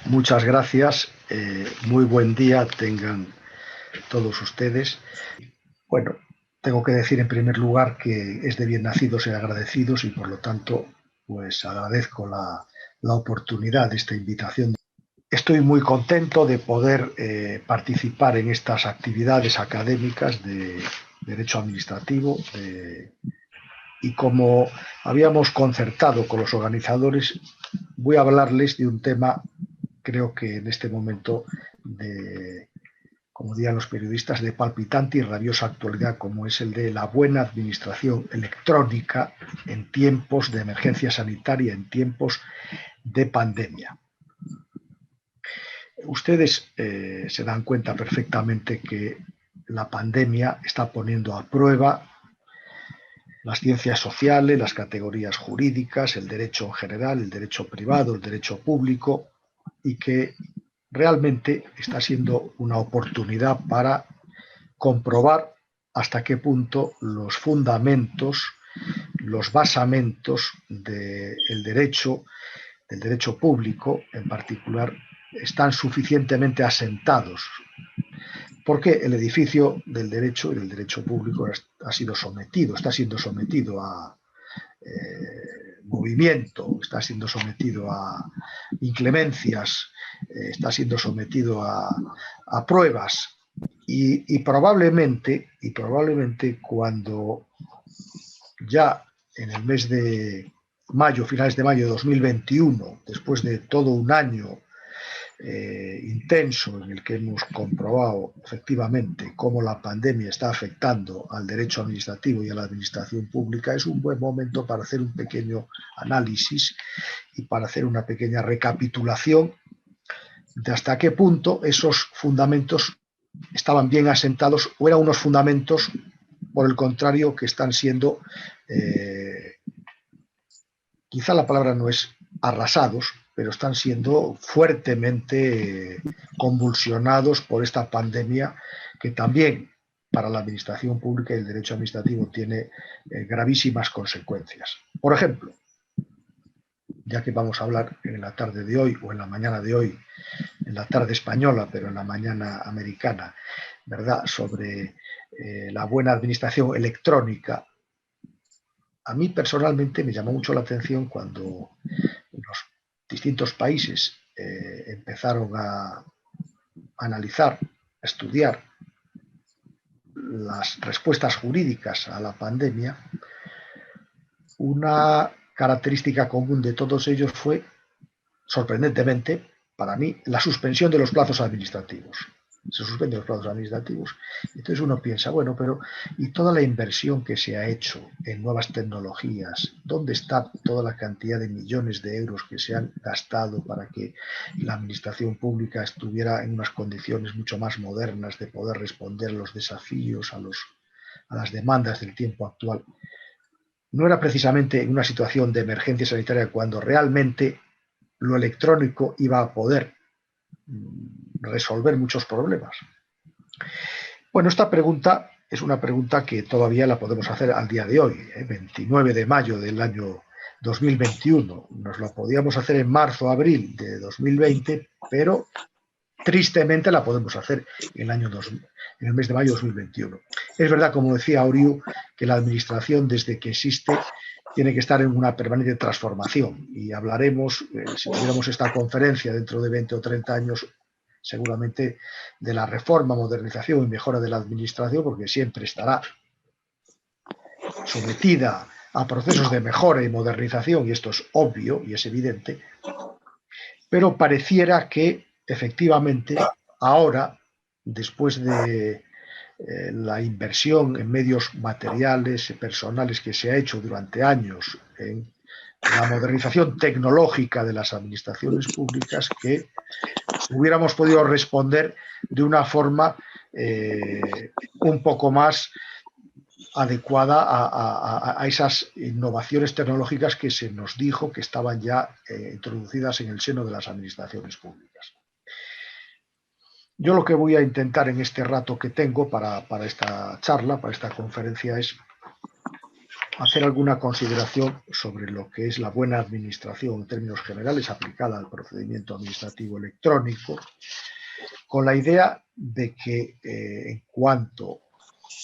Muchas gracias. Muy buen día tengan todos ustedes. Bueno, tengo que decir en primer lugar que es de bien nacidos ser agradecidos y por lo tanto, pues agradezco la oportunidad de esta invitación. Estoy muy contento de poder participar en estas actividades académicas de Derecho Administrativo y como habíamos concertado con los organizadores, voy a hablarles de un tema, creo que en este momento, como dirían los periodistas, de palpitante y rabiosa actualidad, como es el de la buena administración electrónica en tiempos de emergencia sanitaria, en tiempos de pandemia. Ustedes se dan cuenta perfectamente que la pandemia está poniendo a prueba las ciencias sociales, las categorías jurídicas, el derecho en general, el derecho privado, el derecho público, y que realmente está siendo una oportunidad para comprobar hasta qué punto los fundamentos, los basamentos del derecho público en particular, están suficientemente asentados, porque el edificio del derecho y del derecho público está siendo sometido a movimiento, está siendo sometido a inclemencias, está siendo sometido a pruebas y probablemente cuando ya en el mes de mayo, finales de mayo de 2021, después de todo un año intenso en el que hemos comprobado efectivamente cómo la pandemia está afectando al derecho administrativo y a la administración pública, es un buen momento para hacer un pequeño análisis y para hacer una pequeña recapitulación de hasta qué punto esos fundamentos estaban bien asentados o eran unos fundamentos, por el contrario, que están siendo, quizá la palabra no es arrasados, pero están siendo fuertemente convulsionados por esta pandemia que también para la administración pública y el derecho administrativo tiene gravísimas consecuencias. Por ejemplo, ya que vamos a hablar en la tarde de hoy o en la mañana de hoy, en la tarde española, pero en la mañana americana, ¿verdad?, sobre la buena administración electrónica. A mí personalmente me llamó mucho la atención cuando los distintos países empezaron a analizar, a estudiar las respuestas jurídicas a la pandemia. Una característica común de todos ellos fue, sorprendentemente, para mí, la suspensión de los plazos administrativos. Se suspenden los plazos administrativos. Entonces uno piensa, bueno, pero ¿y toda la inversión que se ha hecho en nuevas tecnologías? ¿Dónde está toda la cantidad de millones de euros que se han gastado para que la administración pública estuviera en unas condiciones mucho más modernas de poder responder a los desafíos, a las demandas del tiempo actual? No era precisamente en una situación de emergencia sanitaria cuando realmente lo electrónico iba a poder resolver muchos problemas. Bueno, esta pregunta es una pregunta que todavía la podemos hacer al día de hoy, 29 de mayo del año 2021. Nos lo podíamos hacer en marzo, abril de 2020, pero tristemente la podemos hacer en el mes de mayo de 2021. Es verdad, como decía Oriu, que la administración, desde que existe, tiene que estar en una permanente transformación. Y hablaremos, si tuviéramos esta conferencia dentro de 20 o 30 años, seguramente de la reforma, modernización y mejora de la administración, porque siempre estará sometida a procesos de mejora y modernización, y esto es obvio y es evidente, pero pareciera que efectivamente ahora, después de la inversión en medios materiales y personales que se ha hecho durante años en la modernización tecnológica de las administraciones públicas, que hubiéramos podido responder de una forma un poco más adecuada a esas innovaciones tecnológicas que se nos dijo que estaban ya introducidas en el seno de las administraciones públicas. Yo lo que voy a intentar en este rato que tengo para esta charla, para esta conferencia, es hacer alguna consideración sobre lo que es la buena administración en términos generales aplicada al procedimiento administrativo electrónico, con la idea de que en cuanto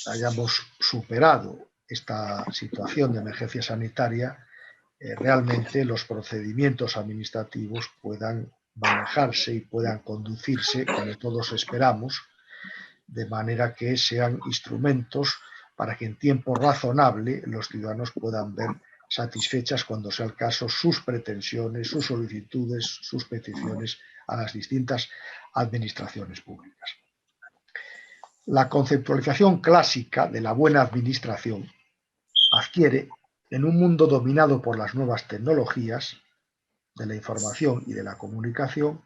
hayamos superado esta situación de emergencia sanitaria, realmente los procedimientos administrativos puedan manejarse y puedan conducirse como todos esperamos, de manera que sean instrumentos para que en tiempo razonable los ciudadanos puedan ver satisfechas, cuando sea el caso, sus pretensiones, sus solicitudes, sus peticiones a las distintas administraciones públicas. La conceptualización clásica de la buena administración adquiere, en un mundo dominado por las nuevas tecnologías de la información y de la comunicación,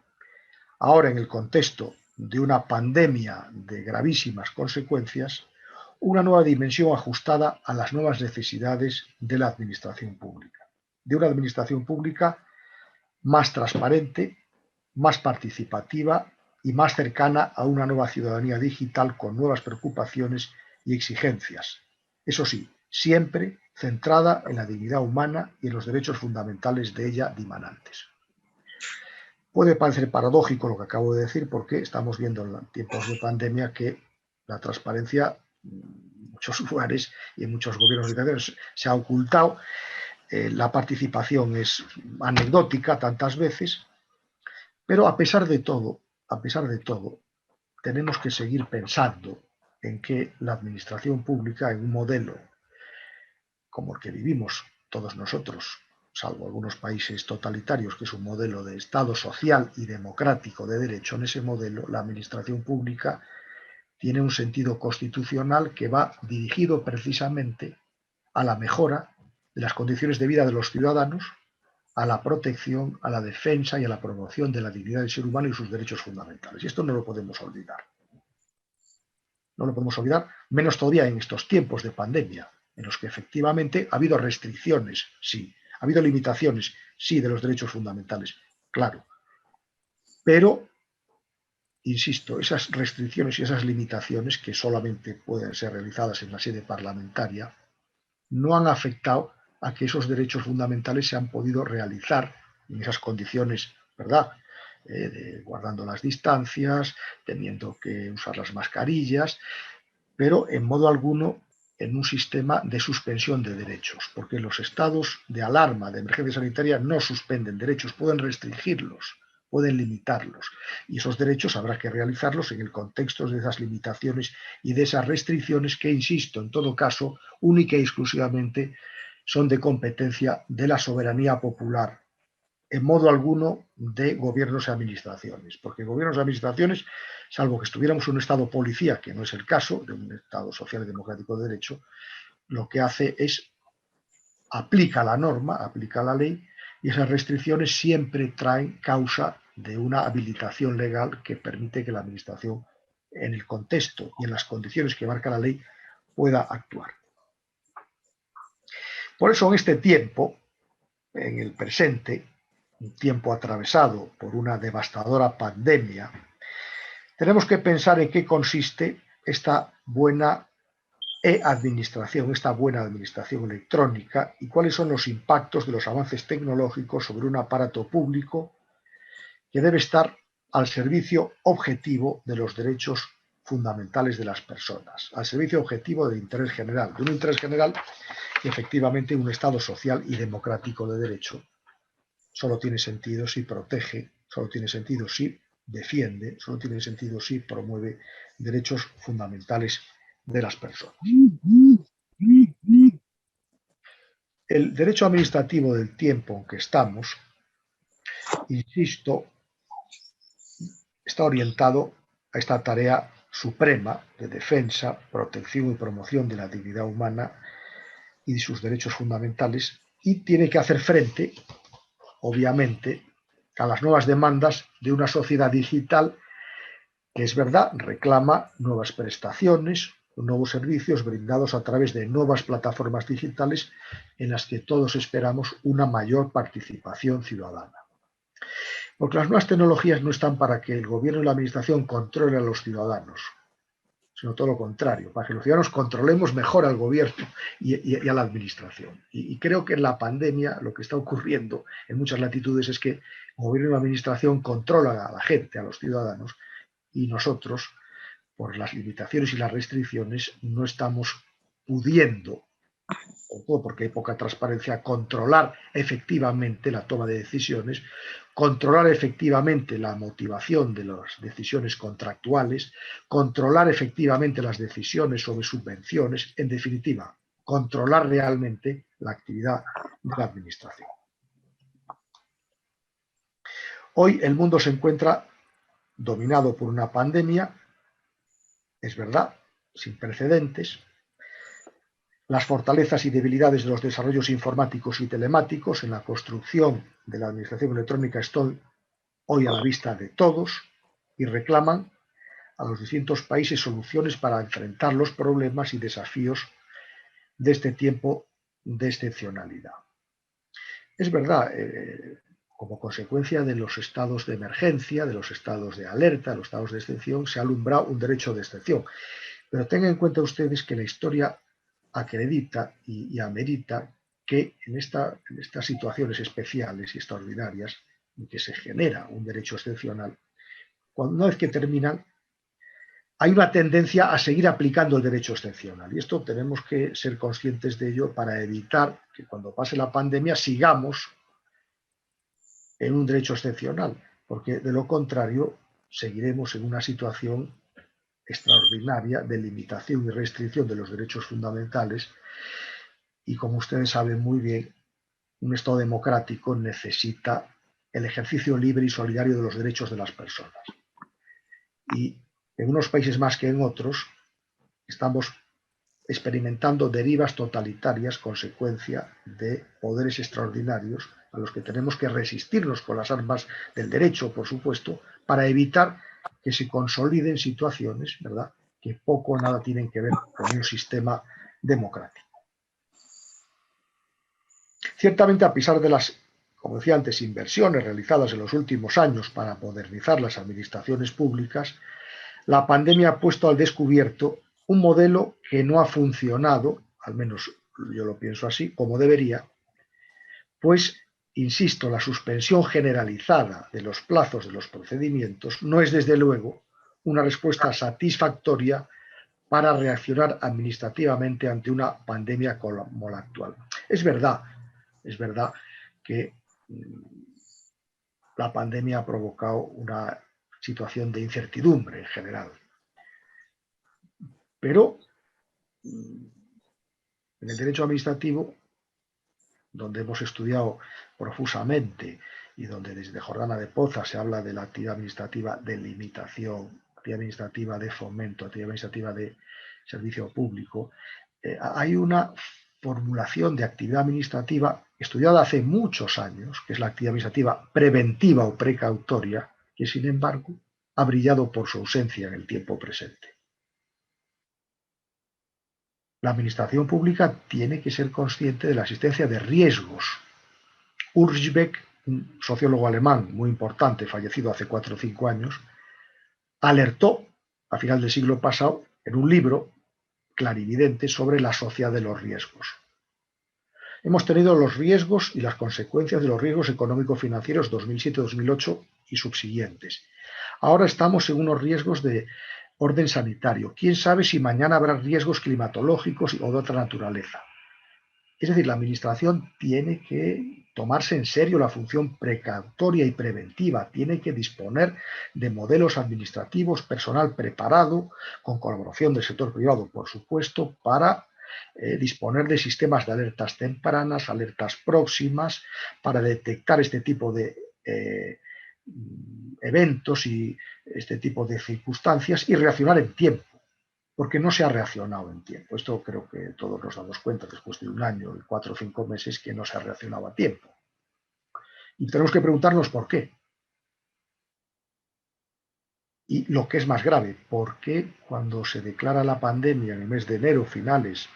ahora en el contexto de una pandemia de gravísimas consecuencias, una nueva dimensión ajustada a las nuevas necesidades de la administración pública. De una administración pública más transparente, más participativa y más cercana a una nueva ciudadanía digital con nuevas preocupaciones y exigencias. Eso sí, siempre centrada en la dignidad humana y en los derechos fundamentales de ella dimanantes. Puede parecer paradójico lo que acabo de decir, porque estamos viendo en tiempos de pandemia que la transparencia en muchos lugares y en muchos gobiernos dictatoriales se ha ocultado. La participación es anecdótica tantas veces, pero a pesar de todo, tenemos que seguir pensando en que la administración pública, en un modelo como el que vivimos todos nosotros, salvo algunos países totalitarios, que es un modelo de Estado social y democrático de derecho, en ese modelo la administración pública tiene un sentido constitucional que va dirigido precisamente a la mejora de las condiciones de vida de los ciudadanos, a la protección, a la defensa y a la promoción de la dignidad del ser humano y sus derechos fundamentales. Y esto no lo podemos olvidar. No lo podemos olvidar, menos todavía en estos tiempos de pandemia, en los que efectivamente ha habido restricciones, sí, ha habido limitaciones, sí, de los derechos fundamentales, claro. Pero, insisto, esas restricciones y esas limitaciones, que solamente pueden ser realizadas en la sede parlamentaria, no han afectado a que esos derechos fundamentales se han podido realizar en esas condiciones, ¿verdad? Guardando las distancias, teniendo que usar las mascarillas, pero en modo alguno en un sistema de suspensión de derechos, porque los estados de alarma, de emergencia sanitaria, no suspenden derechos, pueden restringirlos, pueden limitarlos, y esos derechos habrá que realizarlos en el contexto de esas limitaciones y de esas restricciones que, insisto, en todo caso, única y exclusivamente son de competencia de la soberanía popular, en modo alguno de gobiernos y administraciones, porque gobiernos y administraciones, salvo que estuviéramos en un estado policía, que no es el caso de un estado social y democrático de derecho, lo que hace es aplica la norma, aplica la ley, y esas restricciones siempre traen causa de una habilitación legal que permite que la administración, en el contexto y en las condiciones que marca la ley, pueda actuar. Por eso en este tiempo, en el presente, un tiempo atravesado por una devastadora pandemia, tenemos que pensar en qué consiste esta buena administración, esta buena administración electrónica, y cuáles son los impactos de los avances tecnológicos sobre un aparato público que debe estar al servicio objetivo de los derechos fundamentales de las personas, al servicio objetivo del interés general, de un interés general que efectivamente un Estado social y democrático de derecho solo tiene sentido si protege, solo tiene sentido si defiende, solo tiene sentido si promueve derechos fundamentales de las personas. El derecho administrativo del tiempo en que estamos, insisto, está orientado a esta tarea suprema de defensa, protección y promoción de la dignidad humana y de sus derechos fundamentales, y tiene que hacer frente, obviamente, a las nuevas demandas de una sociedad digital que, es verdad, reclama nuevas prestaciones, nuevos servicios brindados a través de nuevas plataformas digitales en las que todos esperamos una mayor participación ciudadana. Porque las nuevas tecnologías no están para que el gobierno y la administración controlen a los ciudadanos. sino todo lo contrario, para que los ciudadanos controlemos mejor al gobierno y a la administración. Y creo que en la pandemia lo que está ocurriendo en muchas latitudes es que el gobierno y la administración controlan a la gente, a los ciudadanos, y nosotros, por las limitaciones y las restricciones, no estamos pudiendo, porque hay poca transparencia, controlar efectivamente la toma de decisiones, controlar efectivamente la motivación de las decisiones contractuales, controlar efectivamente las decisiones sobre subvenciones, en definitiva, controlar realmente la actividad de la administración. Hoy el mundo se encuentra dominado por una pandemia, es verdad, sin precedentes. Las fortalezas y debilidades de los desarrollos informáticos y telemáticos en la construcción de la administración electrónica están hoy a la vista de todos y reclaman a los distintos países soluciones para enfrentar los problemas y desafíos de este tiempo de excepcionalidad. Es verdad, como consecuencia de los estados de emergencia, de los estados de alerta, de los estados de excepción, se ha alumbrado un derecho de excepción. Pero tengan en cuenta ustedes que la historia acredita y amerita que en estas situaciones especiales y extraordinarias en que se genera un derecho excepcional, una vez que terminan, hay una tendencia a seguir aplicando el derecho excepcional. Y esto tenemos que ser conscientes de ello para evitar que cuando pase la pandemia sigamos en un derecho excepcional, porque de lo contrario seguiremos en una situación extraordinaria de limitación y restricción de los derechos fundamentales. Y como ustedes saben muy bien, un Estado democrático necesita el ejercicio libre y solidario de los derechos de las personas. Y en unos países más que en otros estamos experimentando derivas totalitarias, consecuencia de poderes extraordinarios a los que tenemos que resistirnos con las armas del derecho, por supuesto, para evitar que se consoliden situaciones, ¿verdad?, que poco o nada tienen que ver con un sistema democrático. Ciertamente, a pesar de las, como decía antes, inversiones realizadas en los últimos años para modernizar las administraciones públicas, la pandemia ha puesto al descubierto un modelo que no ha funcionado, al menos yo lo pienso así, como debería, pues, insisto, la suspensión generalizada de los plazos de los procedimientos no es, desde luego, una respuesta satisfactoria para reaccionar administrativamente ante una pandemia como la actual. Es verdad que la pandemia ha provocado una situación de incertidumbre en general. Pero en el derecho administrativo, donde hemos estudiado profusamente y donde desde Jordana de Poza se habla de la actividad administrativa de limitación, actividad administrativa de fomento, actividad administrativa de servicio público, hay una formulación de actividad administrativa estudiada hace muchos años, que es la actividad administrativa preventiva o precautoria, que sin embargo ha brillado por su ausencia en el tiempo presente. La administración pública tiene que ser consciente de la existencia de riesgos. Urschbeck, un sociólogo alemán muy importante, fallecido hace 4 o 5 años, alertó a final del siglo pasado en un libro clarividente sobre la sociedad de los riesgos. Hemos tenido los riesgos y las consecuencias de los riesgos económico-financieros 2007-2008 y subsiguientes. Ahora estamos en unos riesgos de orden sanitario. ¿Quién sabe si mañana habrá riesgos climatológicos o de otra naturaleza? Es decir, la administración tiene que tomarse en serio la función precautoria y preventiva, tiene que disponer de modelos administrativos, personal preparado, con colaboración del sector privado, por supuesto, para disponer de sistemas de alertas tempranas, alertas próximas, para detectar este tipo de eventos y este tipo de circunstancias y reaccionar en tiempo, porque no se ha reaccionado en tiempo. Esto creo que todos nos damos cuenta después de un año y 4 o 5 meses que no se ha reaccionado a tiempo. Y tenemos que preguntarnos por qué. Y lo que es más grave, ¿por qué cuando se declara la pandemia en el mes de enero, finales,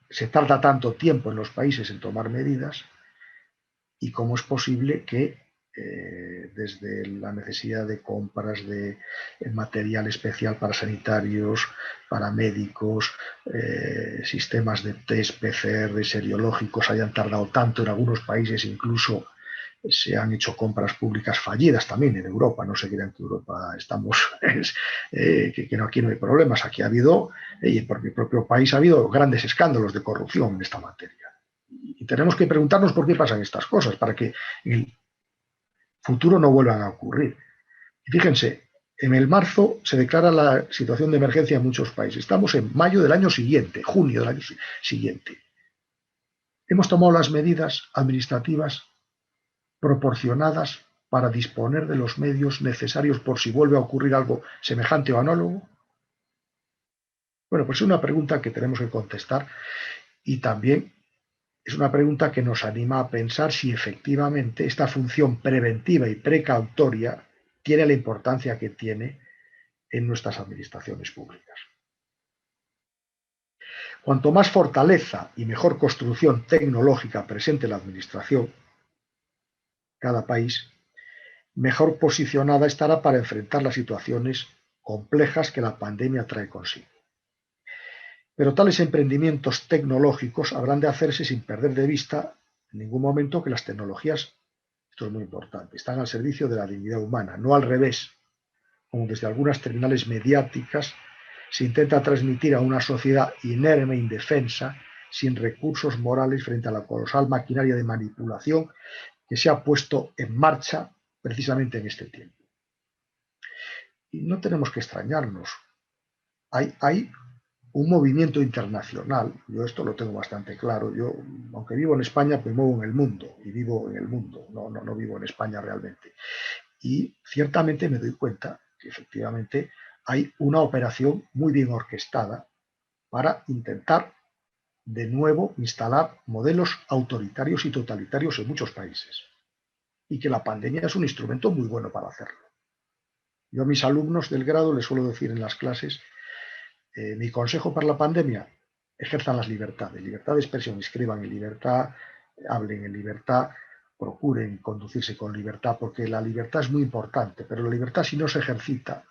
se tarda tanto tiempo en los países en tomar medidas? ¿Y cómo es posible que desde la necesidad de compras de material especial para sanitarios, para médicos, sistemas de test PCR seriológicos hayan tardado tanto en algunos países, incluso se han hecho compras públicas fallidas también en Europa. No se crean que Europa estamos, que no, aquí no hay problemas. Aquí ha habido, y por mi propio país ha habido grandes escándalos de corrupción en esta materia. Y tenemos que preguntarnos por qué pasan estas cosas, para que en el futuro no vuelvan a ocurrir. Y fíjense, en el marzo se declara la situación de emergencia en muchos países. Estamos en mayo del año siguiente, junio del año siguiente. Hemos tomado las medidas administrativas proporcionadas para disponer de los medios necesarios por si vuelve a ocurrir algo semejante o análogo. Bueno, pues es una pregunta que tenemos que contestar y también es una pregunta que nos anima a pensar si efectivamente esta función preventiva y precautoria tiene la importancia que tiene en nuestras administraciones públicas. Cuanto más fortaleza y mejor construcción tecnológica presente la administración, cada país, mejor posicionada estará para enfrentar las situaciones complejas que la pandemia trae consigo. Pero tales emprendimientos tecnológicos habrán de hacerse sin perder de vista en ningún momento que las tecnologías, esto es muy importante, están al servicio de la dignidad humana, no al revés, como desde algunas terminales mediáticas se intenta transmitir a una sociedad inerme e indefensa, sin recursos morales frente a la colosal maquinaria de manipulación que se ha puesto en marcha precisamente en este tiempo. Y no tenemos que extrañarnos. Hay un movimiento internacional, yo esto lo tengo bastante claro, yo aunque vivo en España, me muevo en el mundo, y vivo en el mundo, no vivo en España realmente. Y ciertamente me doy cuenta que efectivamente hay una operación muy bien orquestada para intentar de nuevo instalar modelos autoritarios y totalitarios en muchos países. Y que la pandemia es un instrumento muy bueno para hacerlo. Yo a mis alumnos del grado les suelo decir en las clases, mi consejo para la pandemia, ejerzan las libertades, libertad de expresión, escriban en libertad, hablen en libertad, procuren conducirse con libertad, porque la libertad es muy importante, pero la libertad si no se ejercita,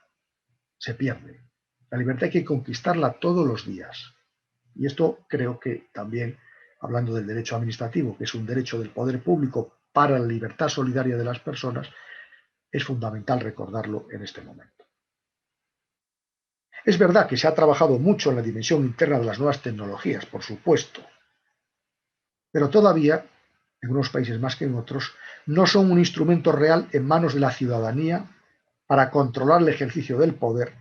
se pierde. La libertad hay que conquistarla todos los días. Y esto creo que también, hablando del derecho administrativo, que es un derecho del poder público para la libertad solidaria de las personas, es fundamental recordarlo en este momento. Es verdad que se ha trabajado mucho en la dimensión interna de las nuevas tecnologías, por supuesto, pero todavía, en unos países más que en otros, no son un instrumento real en manos de la ciudadanía para controlar el ejercicio del poder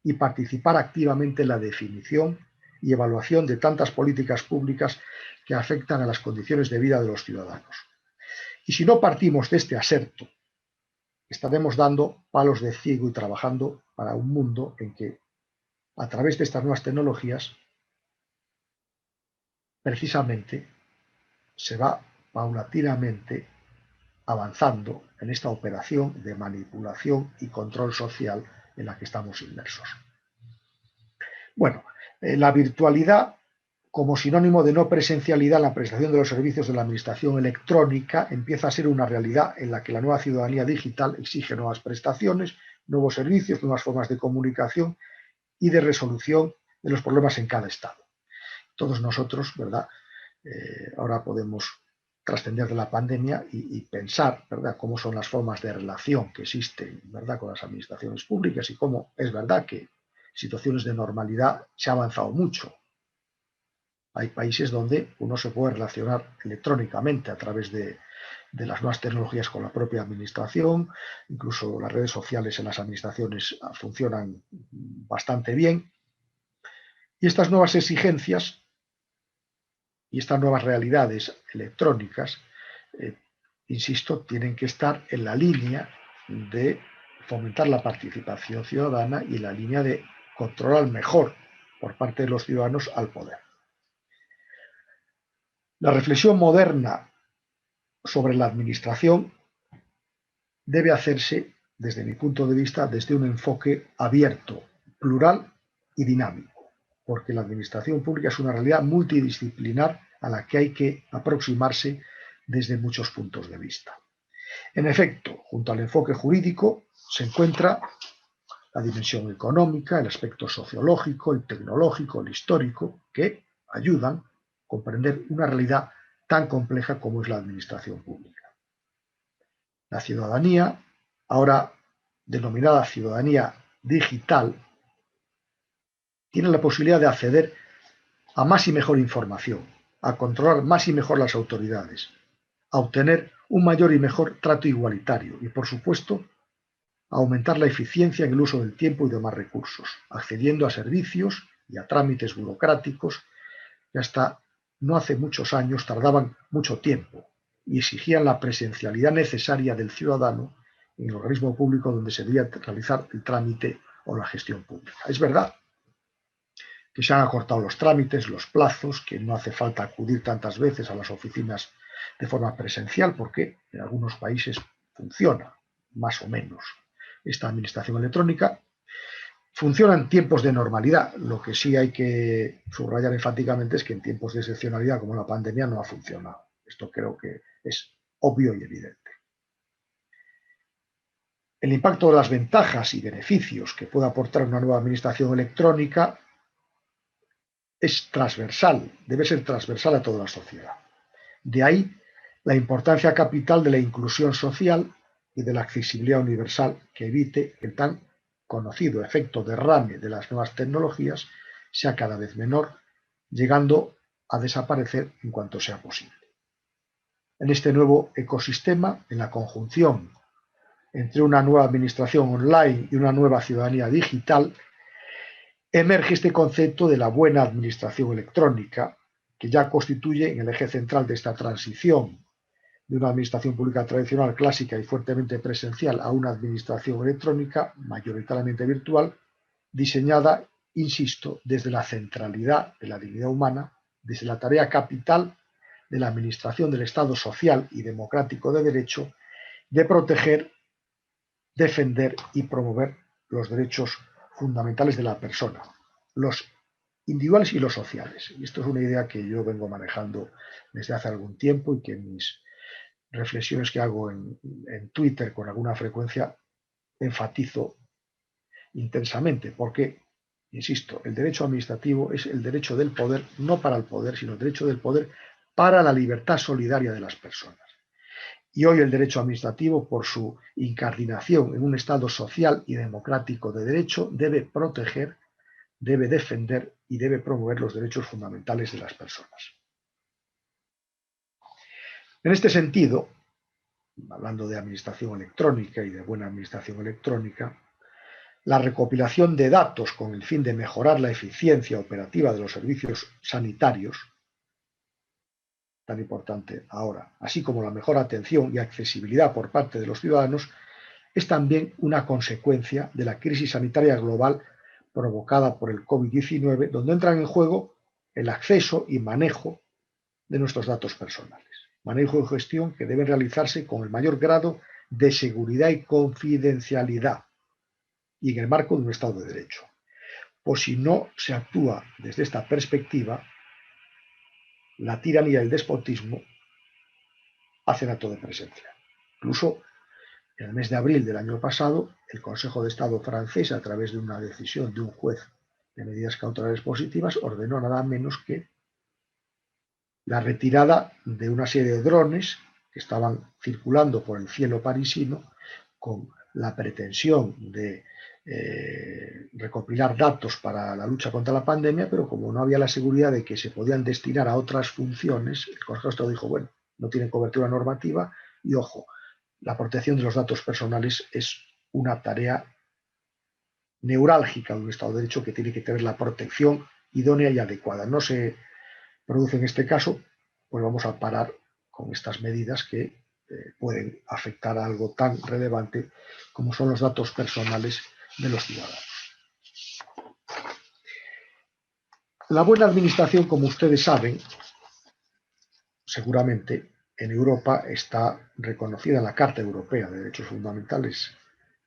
y participar activamente en la definición y evaluación de tantas políticas públicas que afectan a las condiciones de vida de los ciudadanos. Y si no partimos de este aserto, estaremos dando palos de ciego y trabajando para un mundo en que, a través de estas nuevas tecnologías, precisamente se va paulatinamente avanzando en esta operación de manipulación y control social en la que estamos inmersos. Bueno, la virtualidad como sinónimo de no presencialidad en la prestación de los servicios de la administración electrónica empieza a ser una realidad en la que la nueva ciudadanía digital exige nuevas prestaciones, nuevos servicios, nuevas formas de comunicación y de resolución de los problemas en cada estado. Todos nosotros, ¿verdad? Ahora podemos trascender de la pandemia y pensar, ¿verdad?, cómo son las formas de relación que existen, ¿verdad?, con las administraciones públicas y cómo es verdad que en situaciones de normalidad se ha avanzado mucho. Hay países donde uno se puede relacionar electrónicamente a través de las nuevas tecnologías con la propia administración, incluso las redes sociales en las administraciones funcionan bastante bien. Y estas nuevas exigencias y estas nuevas realidades electrónicas, insisto, tienen que estar en la línea de fomentar la participación ciudadana y en la línea de controlar mejor por parte de los ciudadanos al poder. La reflexión moderna sobre la administración debe hacerse, desde mi punto de vista, desde un enfoque abierto, plural y dinámico, porque la administración pública es una realidad multidisciplinar a la que hay que aproximarse desde muchos puntos de vista. En efecto, junto al enfoque jurídico se encuentra la dimensión económica, el aspecto sociológico, el tecnológico, el histórico, que ayudan a comprender una realidad tan compleja como es la administración pública. La ciudadanía, ahora denominada ciudadanía digital, tiene la posibilidad de acceder a más y mejor información, a controlar más y mejor las autoridades, a obtener un mayor y mejor trato igualitario y, por supuesto, a aumentar la eficiencia en el uso del tiempo y demás recursos, accediendo a servicios y a trámites burocráticos que hasta no hace muchos años tardaban mucho tiempo y exigían la presencialidad necesaria del ciudadano en el organismo público donde se debía realizar el trámite o la gestión pública. Es verdad que se han acortado los trámites, los plazos, que no hace falta acudir tantas veces a las oficinas de forma presencial, porque en algunos países funciona más o menos esta administración electrónica. Funciona en tiempos de normalidad. Lo que sí hay que subrayar enfáticamente es que en tiempos de excepcionalidad como la pandemia no ha funcionado. Esto creo que es obvio y evidente. El impacto de las ventajas y beneficios que puede aportar una nueva administración electrónica es transversal, debe ser transversal a toda la sociedad. De ahí la importancia capital de la inclusión social y de la accesibilidad universal que evite que el tan conocido efecto derrame de las nuevas tecnologías sea cada vez menor, llegando a desaparecer en cuanto sea posible. En este nuevo ecosistema, en la conjunción entre una nueva administración online y una nueva ciudadanía digital, emerge este concepto de la buena administración electrónica, que ya constituye en el eje central de esta transición de una administración pública tradicional, clásica y fuertemente presencial a una administración electrónica mayoritariamente virtual, diseñada, insisto, desde la centralidad de la dignidad humana, desde la tarea capital de la administración del Estado social y democrático de derecho, de proteger, defender y promover los derechos fundamentales de la persona, los individuales y los sociales. Y esto es una idea que yo vengo manejando desde hace algún tiempo y que en mis reflexiones que hago en Twitter con alguna frecuencia enfatizo intensamente, porque, insisto, el derecho administrativo es el derecho del poder, no para el poder, sino el derecho del poder para la libertad solidaria de las personas. Y hoy el derecho administrativo, por su incardinación en un Estado social y democrático de derecho, debe proteger, debe defender y debe promover los derechos fundamentales de las personas. En este sentido, hablando de administración electrónica y de buena administración electrónica, la recopilación de datos con el fin de mejorar la eficiencia operativa de los servicios sanitarios, tan importante ahora, así como la mejor atención y accesibilidad por parte de los ciudadanos, es también una consecuencia de la crisis sanitaria global provocada por el COVID-19, donde entran en juego el acceso y manejo de nuestros datos personales. Manejo y gestión que deben realizarse con el mayor grado de seguridad y confidencialidad y en el marco de un Estado de Derecho. Pues si no se actúa desde esta perspectiva, la tiranía y el despotismo hacen acto de presencia. Incluso en el mes de abril del año pasado, el Consejo de Estado francés, a través de una decisión de un juez de medidas cautelares positivas, ordenó nada menos que la retirada de una serie de drones que estaban circulando por el cielo parisino con la pretensión de recopilar datos para la lucha contra la pandemia, pero como no había la seguridad de que se podían destinar a otras funciones, el Consejo de Estado dijo, bueno, no tienen cobertura normativa y ojo, la protección de los datos personales es una tarea neurálgica de un Estado de Derecho que tiene que tener la protección idónea y adecuada. No se produce en este caso, pues vamos a parar con estas medidas que pueden afectar a algo tan relevante como son los datos personales de los ciudadanos. La buena administración, como ustedes saben, seguramente en Europa está reconocida en la Carta Europea de Derechos Fundamentales,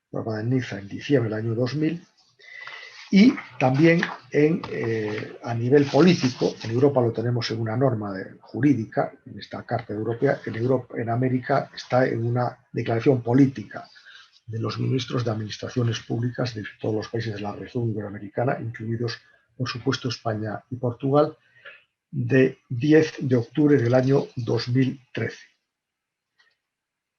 aprobada en Niza en diciembre del año 2000, Y también a nivel político, en Europa lo tenemos en una norma jurídica, en esta Carta Europea, en América está en una declaración política de los ministros de administraciones públicas de todos los países de la región iberoamericana, incluidos, por supuesto, España y Portugal, de 10 de octubre del año 2013.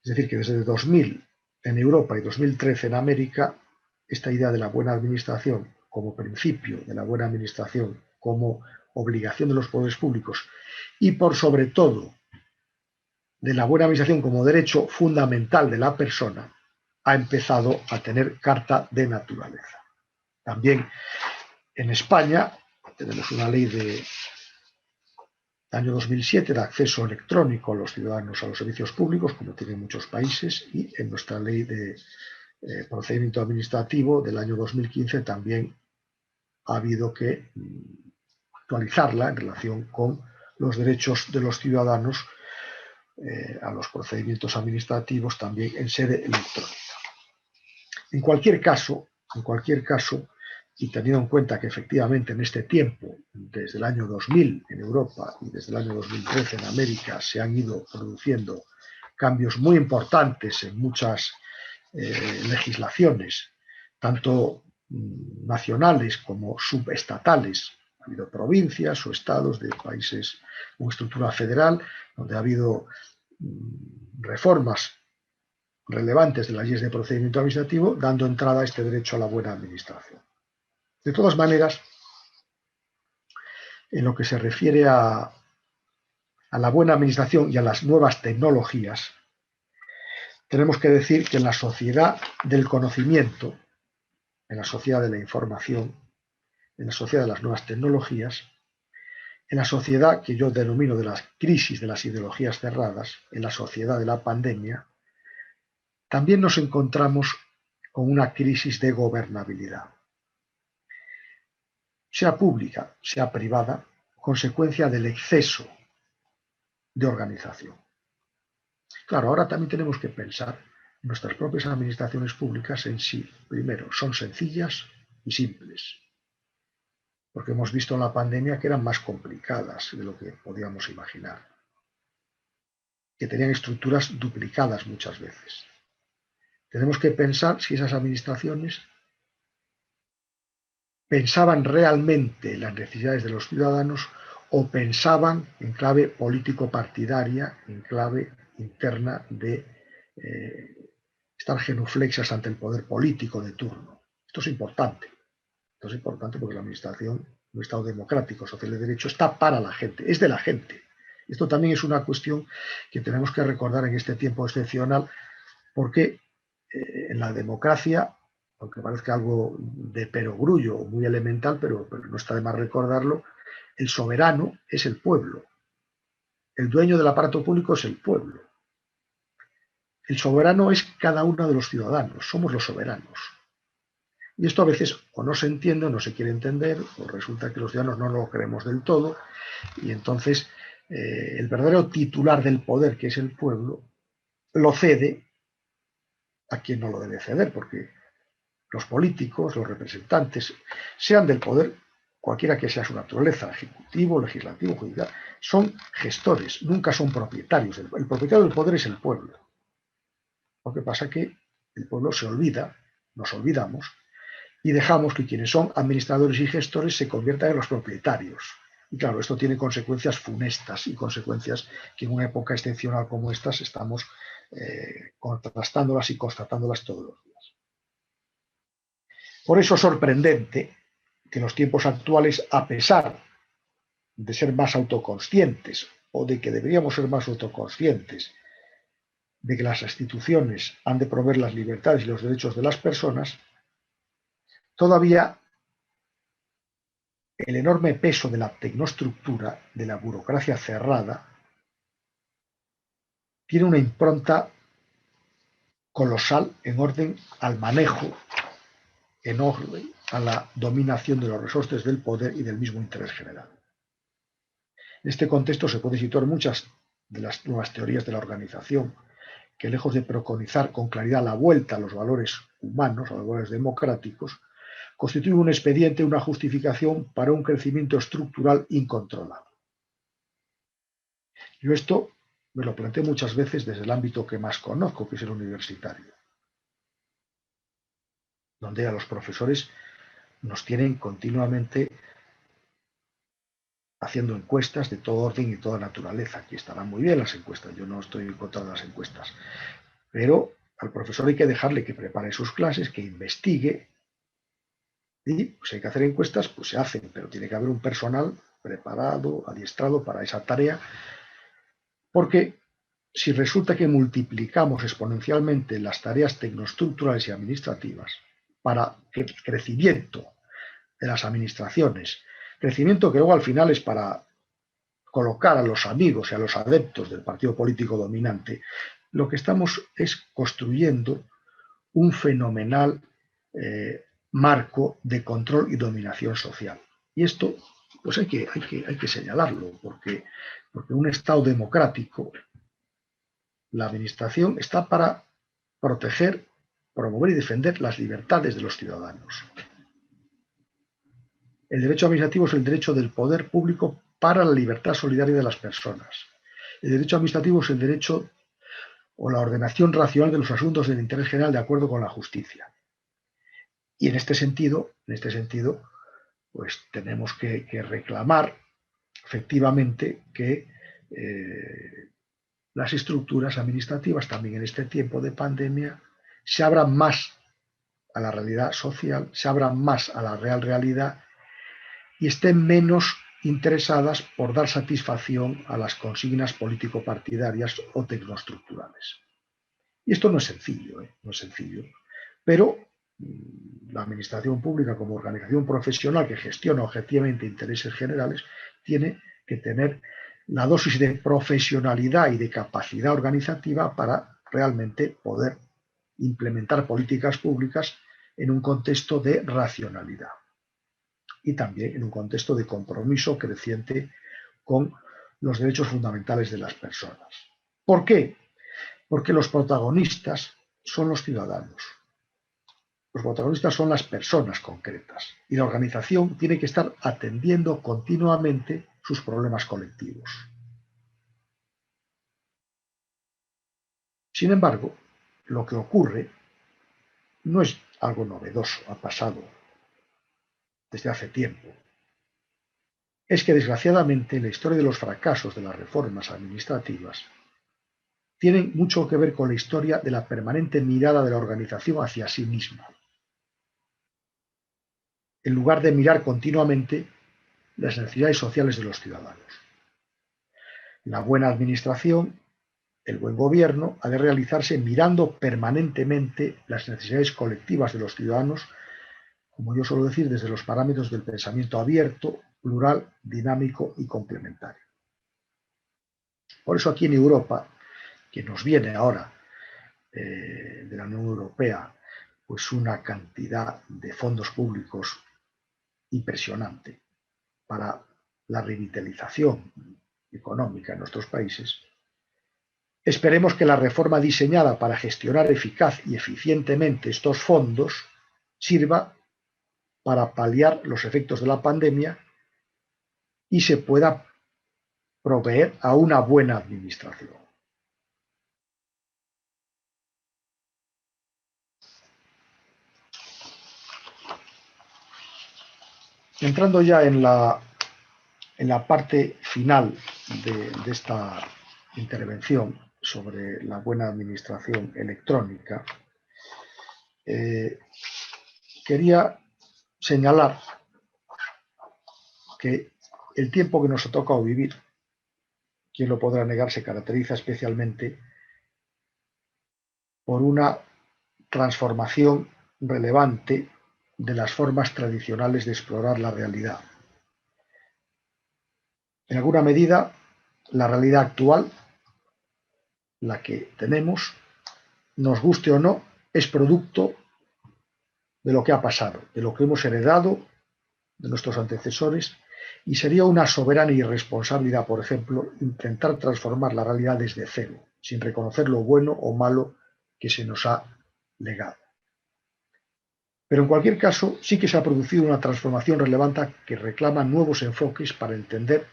Es decir, que desde 2000 en Europa y 2013 en América, esta idea de la buena administración como principio de la buena administración, como obligación de los poderes públicos y por sobre todo de la buena administración como derecho fundamental de la persona, ha empezado a tener carta de naturaleza. También en España tenemos una ley del año 2007 de acceso electrónico a los ciudadanos a los servicios públicos, como tienen muchos países, y en nuestra ley de procedimiento administrativo del año 2015 también ha habido que actualizarla en relación con los derechos de los ciudadanos a los procedimientos administrativos también en sede electrónica. En cualquier caso, y teniendo en cuenta que efectivamente en este tiempo, desde el año 2000 en Europa y desde el año 2013 en América, se han ido produciendo cambios muy importantes en muchas legislaciones, tanto nacionales como subestatales. Ha habido provincias o estados de países con estructura federal, donde ha habido reformas relevantes de las leyes de procedimiento administrativo, dando entrada a este derecho a la buena administración. De todas maneras, en lo que se refiere a la buena administración y a las nuevas tecnologías, tenemos que decir que en la sociedad del conocimiento, en la sociedad de la información, en la sociedad de las nuevas tecnologías, en la sociedad que yo denomino de las crisis de las ideologías cerradas, en la sociedad de la pandemia, también nos encontramos con una crisis de gobernabilidad, sea pública, sea privada, consecuencia del exceso de organización. Claro, ahora también tenemos que pensar en nuestras propias administraciones públicas en sí. Primero, son sencillas y simples, porque hemos visto en la pandemia que eran más complicadas de lo que podíamos imaginar, que tenían estructuras duplicadas muchas veces. Tenemos que pensar si esas administraciones pensaban realmente en las necesidades de los ciudadanos o pensaban en clave político-partidaria, en clave interna de estar genuflexas ante el poder político de turno. Esto es importante. Esto es importante porque la administración, un Estado democrático, social de derecho, está para la gente, es de la gente. Esto también es una cuestión que tenemos que recordar en este tiempo excepcional, porque en la democracia, aunque parezca algo de perogrullo, muy elemental, pero no está de más recordarlo, el soberano es el pueblo. El dueño del aparato público es el pueblo. El soberano es cada uno de los ciudadanos, somos los soberanos. Y esto a veces o no se entiende o no se quiere entender, o resulta que los ciudadanos no lo creemos del todo, y entonces el verdadero titular del poder, que es el pueblo, lo cede a quien no lo debe ceder, porque los políticos, los representantes, sean del poder, cualquiera que sea su naturaleza, ejecutivo, legislativo, judicial, son gestores, nunca son propietarios. El propietario del poder es el pueblo. Lo que pasa es que el pueblo se olvida, nos olvidamos, y dejamos que quienes son administradores y gestores se conviertan en los propietarios. Y claro, esto tiene consecuencias funestas y consecuencias que en una época excepcional como estas estamos contrastándolas y constatándolas todos los días. Por eso es sorprendente que en los tiempos actuales, a pesar de ser más autoconscientes o de que deberíamos ser más autoconscientes de que las instituciones han de proveer las libertades y los derechos de las personas, todavía el enorme peso de la tecnoestructura, de la burocracia cerrada, tiene una impronta colosal en orden al manejo, en orden a la dominación de los resortes del poder y del mismo interés general. En este contexto se puede situar muchas de las nuevas teorías de la organización que, lejos de preconizar con claridad la vuelta a los valores humanos, a los valores democráticos, constituye un expediente, una justificación para un crecimiento estructural incontrolado. Yo esto me lo planteo muchas veces desde el ámbito que más conozco, que es el universitario, donde a los profesores nos tienen continuamente haciendo encuestas de todo orden y toda naturaleza. Aquí estarán muy bien las encuestas, yo no estoy en contra de las encuestas, pero al profesor hay que dejarle que prepare sus clases, que investigue, y pues hay que hacer encuestas, pues se hacen, pero tiene que haber un personal preparado, adiestrado para esa tarea, porque si resulta que multiplicamos exponencialmente las tareas tecnoestructurales y administrativas para el crecimiento de las administraciones, crecimiento que luego al final es para colocar a los amigos y a los adeptos del partido político dominante, lo que estamos es construyendo un fenomenal marco de control y dominación social. Y esto pues hay que señalarlo, porque un Estado democrático, la administración está para proteger, promover y defender las libertades de los ciudadanos. El derecho administrativo es el derecho del poder público para la libertad solidaria de las personas. El derecho administrativo es el derecho o la ordenación racional de los asuntos del interés general de acuerdo con la justicia. Y en este sentido, pues tenemos que reclamar efectivamente que las estructuras administrativas, también en este tiempo de pandemia, se abran más a la realidad social, se abran más a la real realidad y estén menos interesadas por dar satisfacción a las consignas político-partidarias o tecnoestructurales. Y esto no es sencillo, no es sencillo, pero la administración pública como organización profesional que gestiona objetivamente intereses generales tiene que tener la dosis de profesionalidad y de capacidad organizativa para realmente poder implementar políticas públicas en un contexto de racionalidad y también en un contexto de compromiso creciente con los derechos fundamentales de las personas. ¿Por qué? Porque los protagonistas son los ciudadanos. Los protagonistas son las personas concretas y la organización tiene que estar atendiendo continuamente sus problemas colectivos. Sin embargo, lo que ocurre no es algo novedoso, ha pasado desde hace tiempo. Es que desgraciadamente la historia de los fracasos de las reformas administrativas tienen mucho que ver con la historia de la permanente mirada de la organización hacia sí misma, en lugar de mirar continuamente las necesidades sociales de los ciudadanos. La buena administración, el buen gobierno, ha de realizarse mirando permanentemente las necesidades colectivas de los ciudadanos, como yo suelo decir, desde los parámetros del pensamiento abierto, plural, dinámico y complementario. Por eso aquí en Europa, que nos viene ahora de la Unión Europea, pues una cantidad de fondos públicos impresionante para la revitalización económica en nuestros países, esperemos que la reforma diseñada para gestionar eficaz y eficientemente estos fondos sirva para paliar los efectos de la pandemia y se pueda proveer a una buena administración. Entrando ya en la parte final de esta intervención sobre la buena administración electrónica, quería señalar que el tiempo que nos ha tocado vivir, quien lo podrá negar, se caracteriza especialmente por una transformación relevante de las formas tradicionales de explorar la realidad. En alguna medida, la realidad actual, la que tenemos, nos guste o no, es producto de lo que ha pasado, de lo que hemos heredado de nuestros antecesores, y sería una soberana irresponsabilidad, por ejemplo, intentar transformar la realidad desde cero, sin reconocer lo bueno o malo que se nos ha legado. Pero en cualquier caso, sí que se ha producido una transformación relevante que reclama nuevos enfoques para entender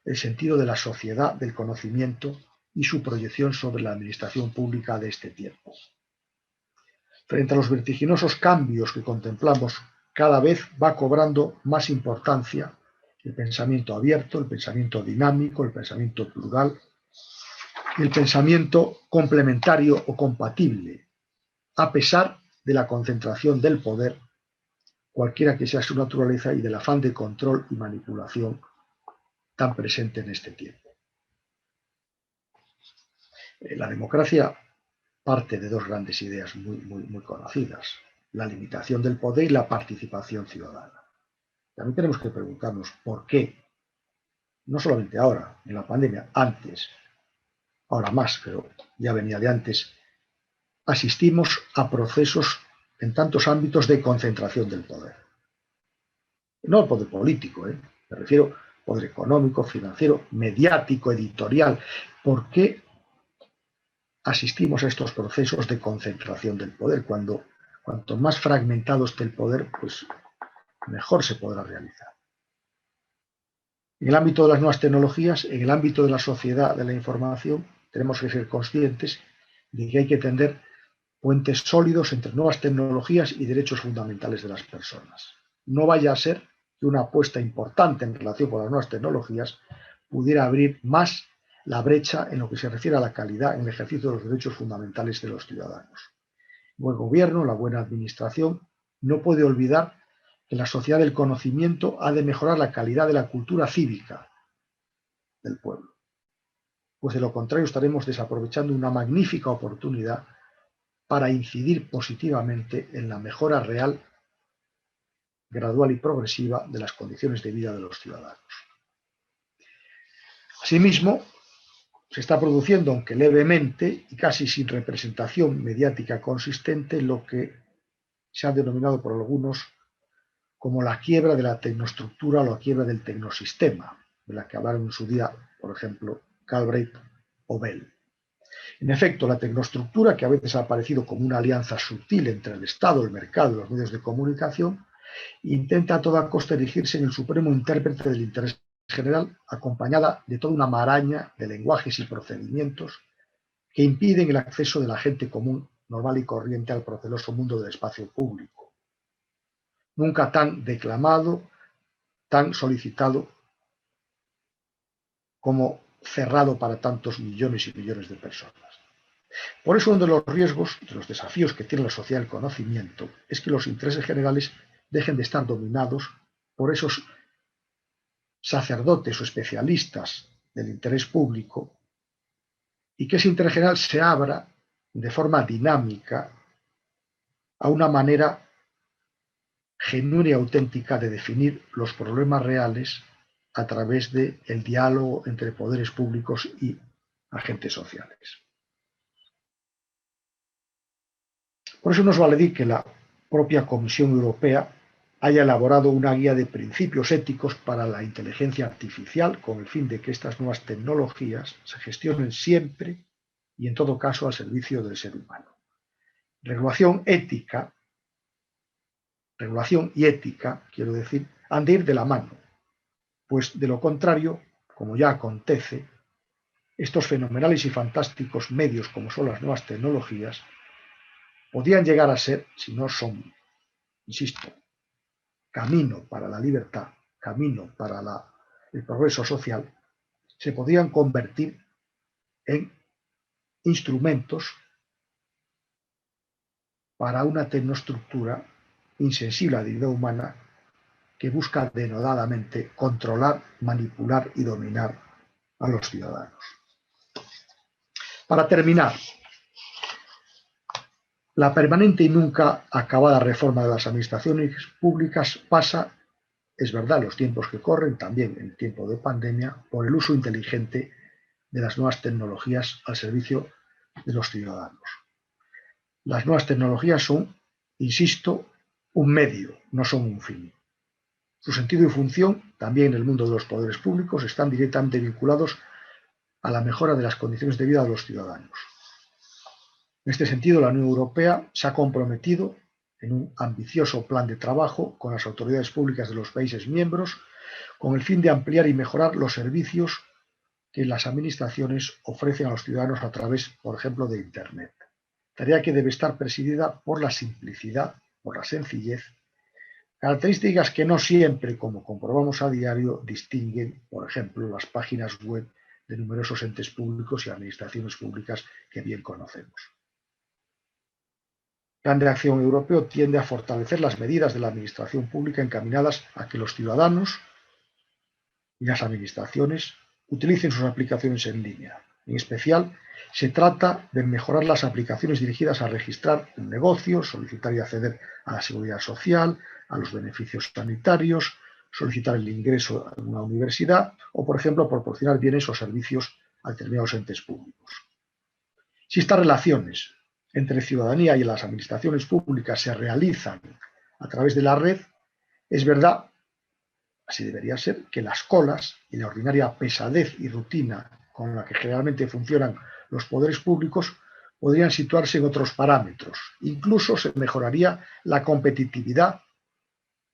el sentido de la sociedad del conocimiento y su proyección sobre la administración pública de este tiempo. Frente a los vertiginosos cambios que contemplamos, cada vez va cobrando más importancia el pensamiento abierto, el pensamiento dinámico, el pensamiento plural, el pensamiento complementario o compatible, a pesar de la concentración del poder, cualquiera que sea su naturaleza, y del afán de control y manipulación tan presente en este tiempo. La democracia parte de dos grandes ideas muy conocidas: la limitación del poder y la participación ciudadana. También tenemos que preguntarnos por qué, no solamente ahora, en la pandemia, antes, ahora más, pero ya venía de antes, asistimos a procesos en tantos ámbitos de concentración del poder. No el poder político, me refiero al poder económico, financiero, mediático, editorial. ¿Por qué asistimos a estos procesos de concentración del poder? Cuanto más fragmentado esté el poder, pues mejor se podrá realizar. En el ámbito de las nuevas tecnologías, en el ámbito de la sociedad de la información, tenemos que ser conscientes de que hay que tender puentes sólidos entre nuevas tecnologías y derechos fundamentales de las personas. No vaya a ser que una apuesta importante en relación con las nuevas tecnologías pudiera abrir más la brecha en lo que se refiere a la calidad en el ejercicio de los derechos fundamentales de los ciudadanos. El buen gobierno, la buena administración, no puede olvidar que la sociedad del conocimiento ha de mejorar la calidad de la cultura cívica del pueblo, pues de lo contrario estaremos desaprovechando una magnífica oportunidad para incidir positivamente en la mejora real, gradual y progresiva de las condiciones de vida de los ciudadanos. Asimismo, se está produciendo, aunque levemente y casi sin representación mediática consistente, lo que se ha denominado por algunos como la quiebra de la tecnoestructura o la quiebra del tecnosistema, de la que hablaron en su día, por ejemplo, Galbraith o Bell. En efecto, la tecnoestructura, que a veces ha aparecido como una alianza sutil entre el Estado, el mercado y los medios de comunicación, intenta a toda costa erigirse en el supremo intérprete del interés general, acompañada de toda una maraña de lenguajes y procedimientos que impiden el acceso de la gente común, normal y corriente al proceloso mundo del espacio público, nunca tan declamado, tan solicitado, como cerrado para tantos millones y millones de personas. Por eso, uno de los riesgos, de los desafíos que tiene la sociedad del conocimiento, es que los intereses generales dejen de estar dominados por esos sacerdotes o especialistas del interés público, y que ese interés general se abra de forma dinámica a una manera genuina y auténtica de definir los problemas reales a través del diálogo entre poderes públicos y agentes sociales. Por eso nos vale que la propia Comisión Europea haya elaborado una guía de principios éticos para la inteligencia artificial, con el fin de que estas nuevas tecnologías se gestionen siempre y en todo caso al servicio del ser humano. Regulación y ética, quiero decir, han de ir de la mano, pues de lo contrario, como ya acontece, estos fenomenales y fantásticos medios como son las nuevas tecnologías podrían llegar a ser, si no son, insisto, camino para la libertad, camino para el progreso social, se podrían convertir en instrumentos para una tecnoestructura insensible a la dignidad humana que busca denodadamente controlar, manipular y dominar a los ciudadanos. Para terminar, la permanente y nunca acabada reforma de las administraciones públicas pasa, es verdad, los tiempos que corren, también en tiempo de pandemia, por el uso inteligente de las nuevas tecnologías al servicio de los ciudadanos. Las nuevas tecnologías son, insisto, un medio, no son un fin. Su sentido y función, también en el mundo de los poderes públicos, están directamente vinculados a la mejora de las condiciones de vida de los ciudadanos. En este sentido, la Unión Europea se ha comprometido en un ambicioso plan de trabajo con las autoridades públicas de los países miembros, con el fin de ampliar y mejorar los servicios que las administraciones ofrecen a los ciudadanos a través, por ejemplo, de Internet. Tarea que debe estar presidida por la simplicidad, por la sencillez, características que no siempre, como comprobamos a diario, distinguen, por ejemplo, las páginas web de numerosos entes públicos y administraciones públicas que bien conocemos. El Plan de Acción Europeo tiende a fortalecer las medidas de la administración pública encaminadas a que los ciudadanos y las administraciones utilicen sus aplicaciones en línea. En especial, se trata de mejorar las aplicaciones dirigidas a registrar un negocio, solicitar y acceder a la seguridad social, a los beneficios sanitarios, solicitar el ingreso a una universidad o, por ejemplo, proporcionar bienes o servicios a determinados entes públicos. Si estas relaciones entre ciudadanía y las administraciones públicas se realizan a través de la red, es verdad, así debería ser, que las colas y la ordinaria pesadez y rutina con la que generalmente funcionan los poderes públicos podrían situarse en otros parámetros. Incluso se mejoraría la competitividad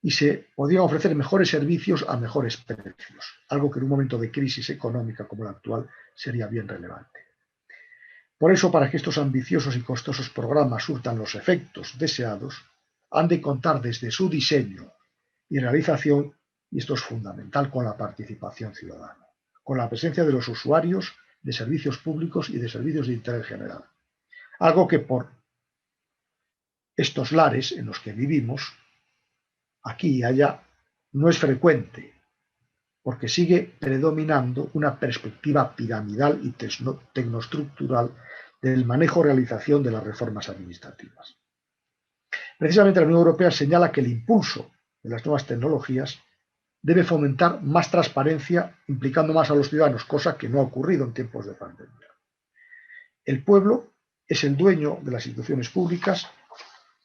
y se podrían ofrecer mejores servicios a mejores precios, algo que en un momento de crisis económica como la actual sería bien relevante. Por eso, para que estos ambiciosos y costosos programas surtan los efectos deseados, han de contar desde su diseño y realización, y esto es fundamental, con la participación ciudadana, con la presencia de los usuarios de servicios públicos y de servicios de interés general. Algo que por estos lares en los que vivimos, aquí y allá, no es frecuente, porque sigue predominando una perspectiva piramidal y tecnoestructural del manejo-realización de las reformas administrativas. Precisamente la Unión Europea señala que el impulso de las nuevas tecnologías debe fomentar más transparencia, implicando más a los ciudadanos, cosa que no ha ocurrido en tiempos de pandemia. El pueblo es el dueño de las instituciones públicas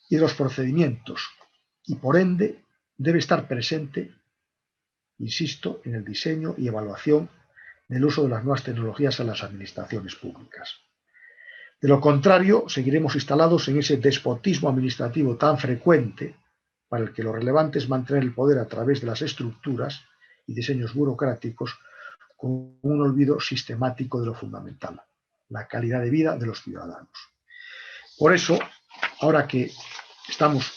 y de los procedimientos, y por ende debe estar presente, insisto, en el diseño y evaluación del uso de las nuevas tecnologías en las administraciones públicas. De lo contrario, seguiremos instalados en ese despotismo administrativo tan frecuente, para el que lo relevante es mantener el poder a través de las estructuras y diseños burocráticos, con un olvido sistemático de lo fundamental, la calidad de vida de los ciudadanos. Por eso, ahora que estamos,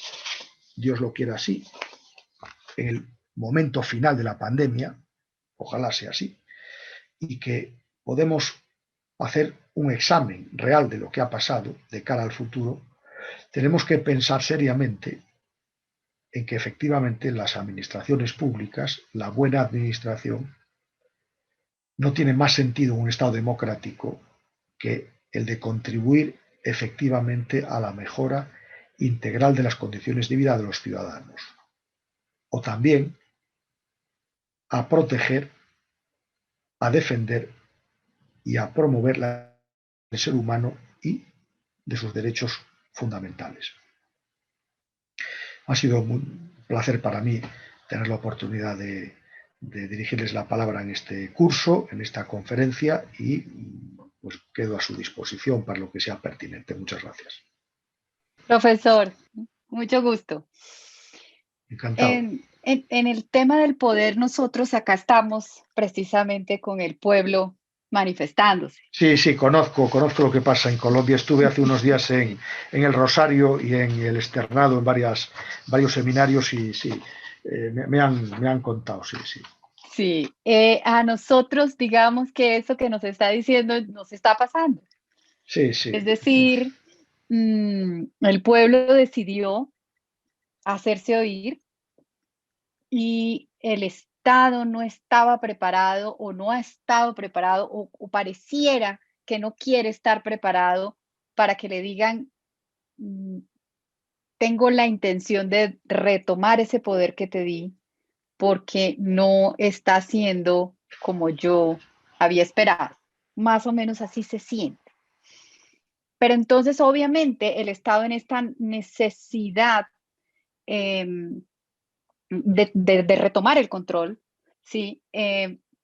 Dios lo quiera así, en el momento final de la pandemia, ojalá sea así, y que podemos hacer un examen real de lo que ha pasado de cara al futuro, tenemos que pensar seriamente en que efectivamente las administraciones públicas, la buena administración, no tiene más sentido en un Estado democrático que el de contribuir efectivamente a la mejora integral de las condiciones de vida de los ciudadanos, o también a proteger, a defender y a promover el ser humano y de sus derechos fundamentales. Ha sido un placer para mí tener la oportunidad de dirigirles la palabra en este curso, en esta conferencia, y pues quedo a su disposición para lo que sea pertinente. Muchas gracias. Profesor, mucho gusto. Encantado. En el tema del poder, nosotros acá estamos precisamente con el pueblo manifestándose. Sí, conozco lo que pasa en Colombia. Estuve hace unos días en el Rosario y en el Externado, en varios seminarios, y sí, me han contado, sí. Sí, a nosotros, digamos que eso que nos está diciendo nos está pasando. Sí. Es decir, el pueblo decidió hacerse oír y el Estado no estaba preparado o no ha estado preparado o pareciera que no quiere estar preparado para que le digan, tengo la intención de retomar ese poder que te di porque no está siendo como yo había esperado. Más o menos así se siente. Pero entonces, obviamente, el Estado en esta necesidad de retomar el control, ¿sí?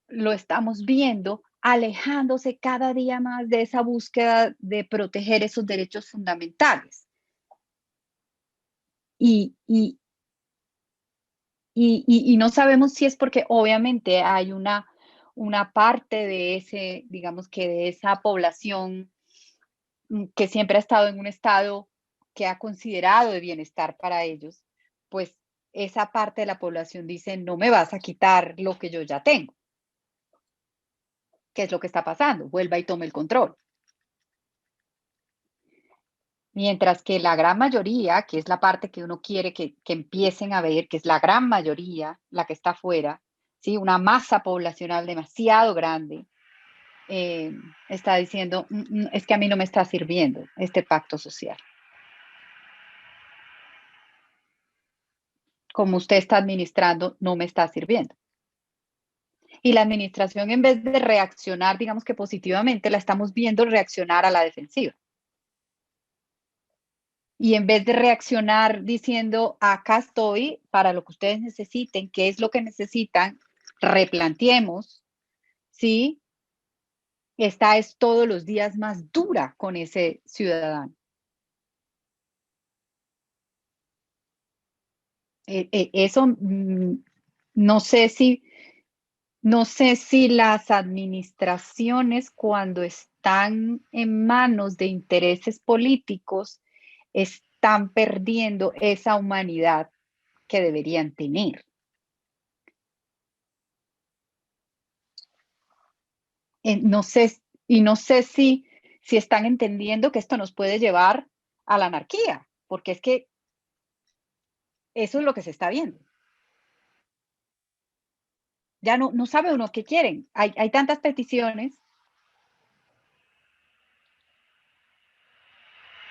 Lo estamos viendo alejándose cada día más de esa búsqueda de proteger esos derechos fundamentales. y, y, y no sabemos si es porque obviamente hay una parte de ese, digamos que de esa población que siempre ha estado en un estado que ha considerado de bienestar para ellos, pues esa parte de la población dice, no me vas a quitar lo que yo ya tengo. ¿Qué es lo que está pasando? Vuelva y tome el control. Mientras que la gran mayoría, que es la parte que uno quiere que empiecen a ver, que es la gran mayoría, la que está afuera, ¿sí? Una masa poblacional demasiado grande, está diciendo, es que a mí no me está sirviendo este pacto social. Como usted está administrando, no me está sirviendo. Y la administración, en vez de reaccionar, digamos que positivamente, la estamos viendo reaccionar a la defensiva. Y en vez de reaccionar diciendo, acá estoy para lo que ustedes necesiten, qué es lo que necesitan, replanteemos, ¿sí? Esta es todos los días más dura con ese ciudadano. Eso no sé si las administraciones, cuando están en manos de intereses políticos, están perdiendo esa humanidad que deberían tener. No sé, y no sé si están entendiendo que esto nos puede llevar a la anarquía, porque es que eso es lo que se está viendo. Ya no sabe uno qué quieren. Hay tantas peticiones,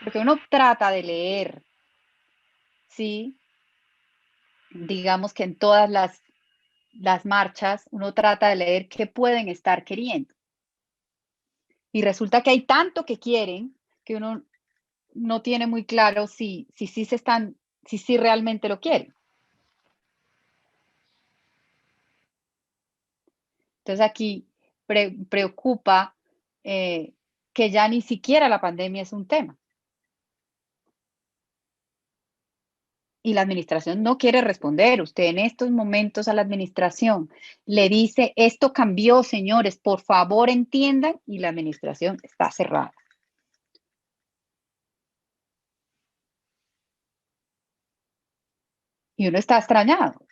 porque uno trata de leer, ¿sí? Digamos que en todas las marchas uno trata de leer qué pueden estar queriendo. Y resulta que hay tanto que quieren que uno no tiene muy claro si realmente lo quieren. Entonces aquí preocupa que ya ni siquiera la pandemia es un tema. Y la administración no quiere responder. Usted en estos momentos a la administración le dice, esto cambió, señores, por favor entiendan, y la administración está cerrada. Y uno está extrañado,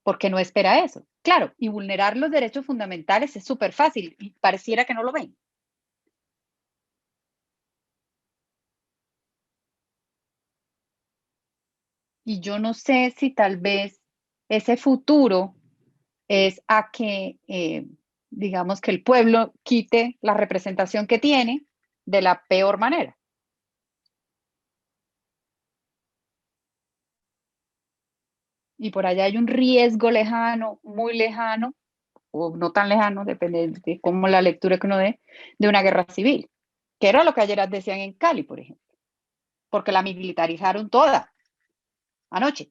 porque no espera eso. Claro, y vulnerar los derechos fundamentales es súper fácil, y pareciera que no lo ven. Y yo no sé si tal vez ese futuro es a que, digamos, que el pueblo quite la representación que tiene de la peor manera. Y por allá hay un riesgo lejano, muy lejano, o no tan lejano, depende de cómo la lectura que uno dé, de una guerra civil, que era lo que ayer decían en Cali, por ejemplo, porque la militarizaron toda anoche.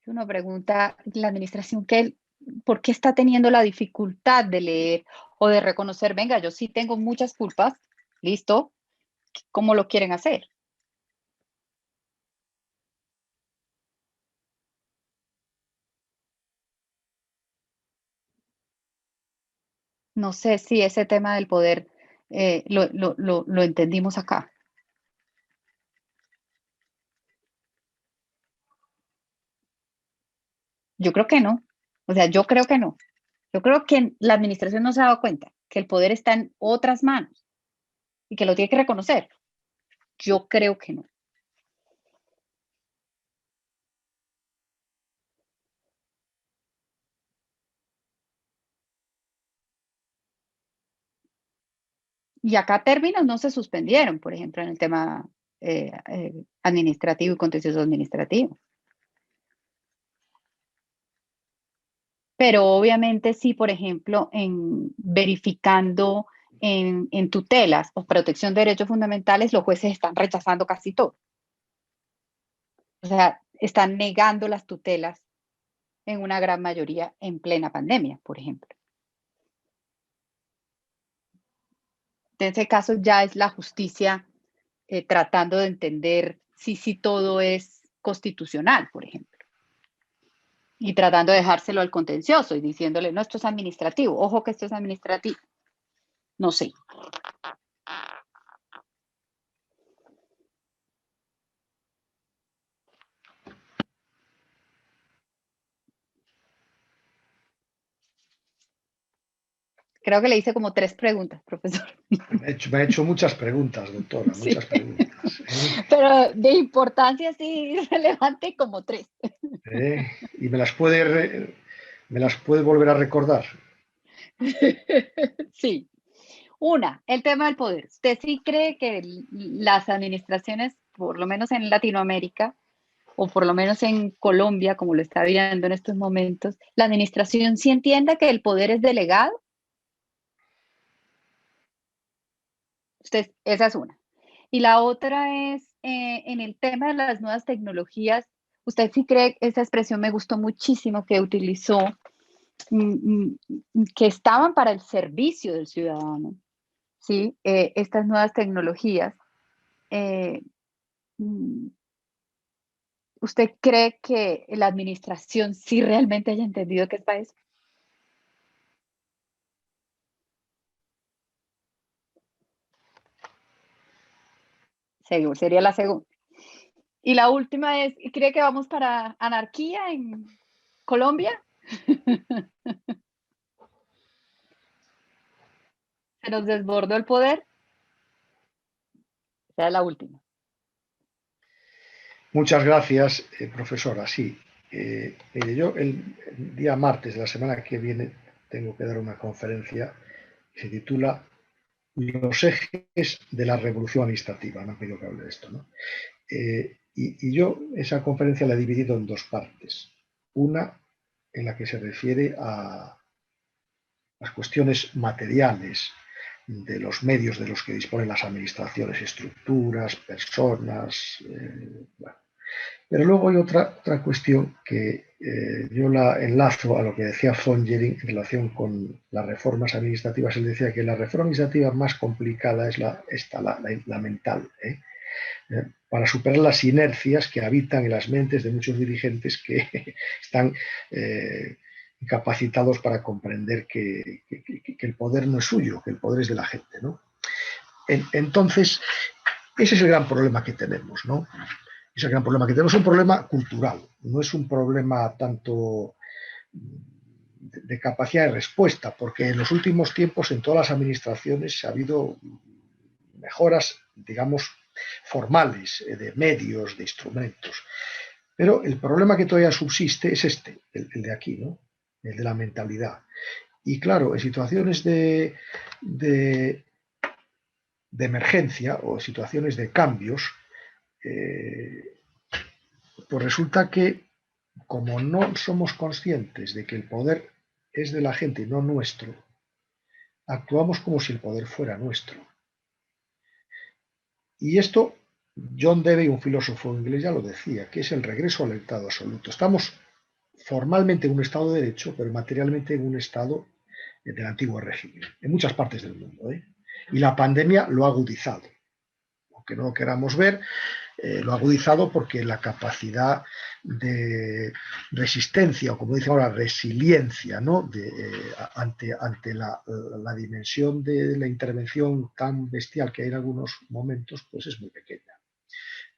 Uno pregunta, la administración, ¿por qué está teniendo la dificultad de leer o de reconocer, venga, yo sí tengo muchas culpas, listo, ¿cómo lo quieren hacer? No sé si ese tema del poder lo entendimos acá. Yo creo que no. O sea, yo creo que no. Yo creo que la administración no se ha dado cuenta que el poder está en otras manos y que lo tiene que reconocer. Yo creo que no. Y acá términos no se suspendieron, por ejemplo, en el tema administrativo y contencioso administrativo. Pero obviamente sí, por ejemplo, en verificando en tutelas o protección de derechos fundamentales, los jueces están rechazando casi todo. O sea, están negando las tutelas en una gran mayoría en plena pandemia, por ejemplo. En ese caso ya es la justicia tratando de entender si todo es constitucional, por ejemplo. Y tratando de dejárselo al contencioso y diciéndole, no, esto es administrativo, ojo que esto es administrativo. No sé. Creo que le hice como 3 preguntas, profesor. Me ha hecho muchas preguntas, doctora, Sí. muchas preguntas. Pero de importancia sí relevante como 3. ¿Y me las puede volver a recordar? Sí. Una, el tema del poder. ¿Usted sí cree que las administraciones, por lo menos en Latinoamérica, o por lo menos en Colombia, como lo está viendo en estos momentos, la administración sí entienda que el poder es delegado? Esa es una. Y la otra es, en el tema de las nuevas tecnologías, ¿usted sí cree, esa expresión me gustó muchísimo que utilizó, que estaban para el servicio del ciudadano, ¿sí? Estas nuevas tecnologías. eh, mm, ¿Usted cree que la administración sí realmente haya entendido qué es para eso? Sería la segunda. Y la última es, ¿cree que vamos para anarquía en Colombia? ¿Se nos desbordó el poder? Esa es la última. Muchas gracias, profesora. Sí, mire, yo el día martes de la semana que viene tengo que dar una conferencia que se titula Los ejes de la revolución administrativa. Me han pedido que hable de esto, ¿no? Y yo esa conferencia la he dividido en 2 partes. Una en la que se refiere a las cuestiones materiales de los medios de los que disponen las administraciones, estructuras, personas, bueno. Pero luego hay otra cuestión que yo la enlazo a lo que decía von Jering en relación con las reformas administrativas. Él decía que la reforma administrativa más complicada es la mental, para superar las inercias que habitan en las mentes de muchos dirigentes que están incapacitados para comprender que el poder no es suyo, que el poder es de la gente, ¿no? Entonces, ese es el gran problema que tenemos, ¿no? Es el gran problema que tenemos, es un problema cultural, no es un problema tanto de capacidad de respuesta, porque en los últimos tiempos en todas las administraciones ha habido mejoras, digamos, formales, de medios, de instrumentos. Pero el problema que todavía subsiste es el de aquí, ¿no? El de la mentalidad. Y claro, en situaciones de emergencia o situaciones de cambios, pues resulta que como no somos conscientes de que el poder es de la gente y no nuestro, actuamos como si el poder fuera nuestro. Y esto, John Dewey, un filósofo inglés, ya lo decía, que es el regreso al estado absoluto. Estamos formalmente en un estado de derecho, pero materialmente en un estado del antiguo régimen, en muchas partes del mundo. Y la pandemia lo ha agudizado. Aunque no lo queramos ver, lo ha agudizado porque la capacidad de resistencia, o como dicen ahora, resiliencia, ¿no? ante la dimensión de la intervención tan bestial que hay en algunos momentos, pues es muy pequeña.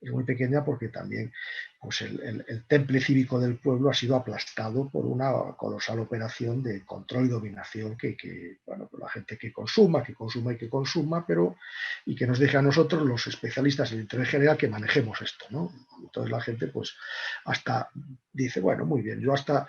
Es muy pequeña porque también pues el temple cívico del pueblo ha sido aplastado por una colosal operación de control y dominación bueno, pues la gente que consuma y que consuma, pero y que nos deje a nosotros, los especialistas en interés general, que manejemos esto, ¿no? Entonces la gente pues hasta dice, bueno, muy bien, yo hasta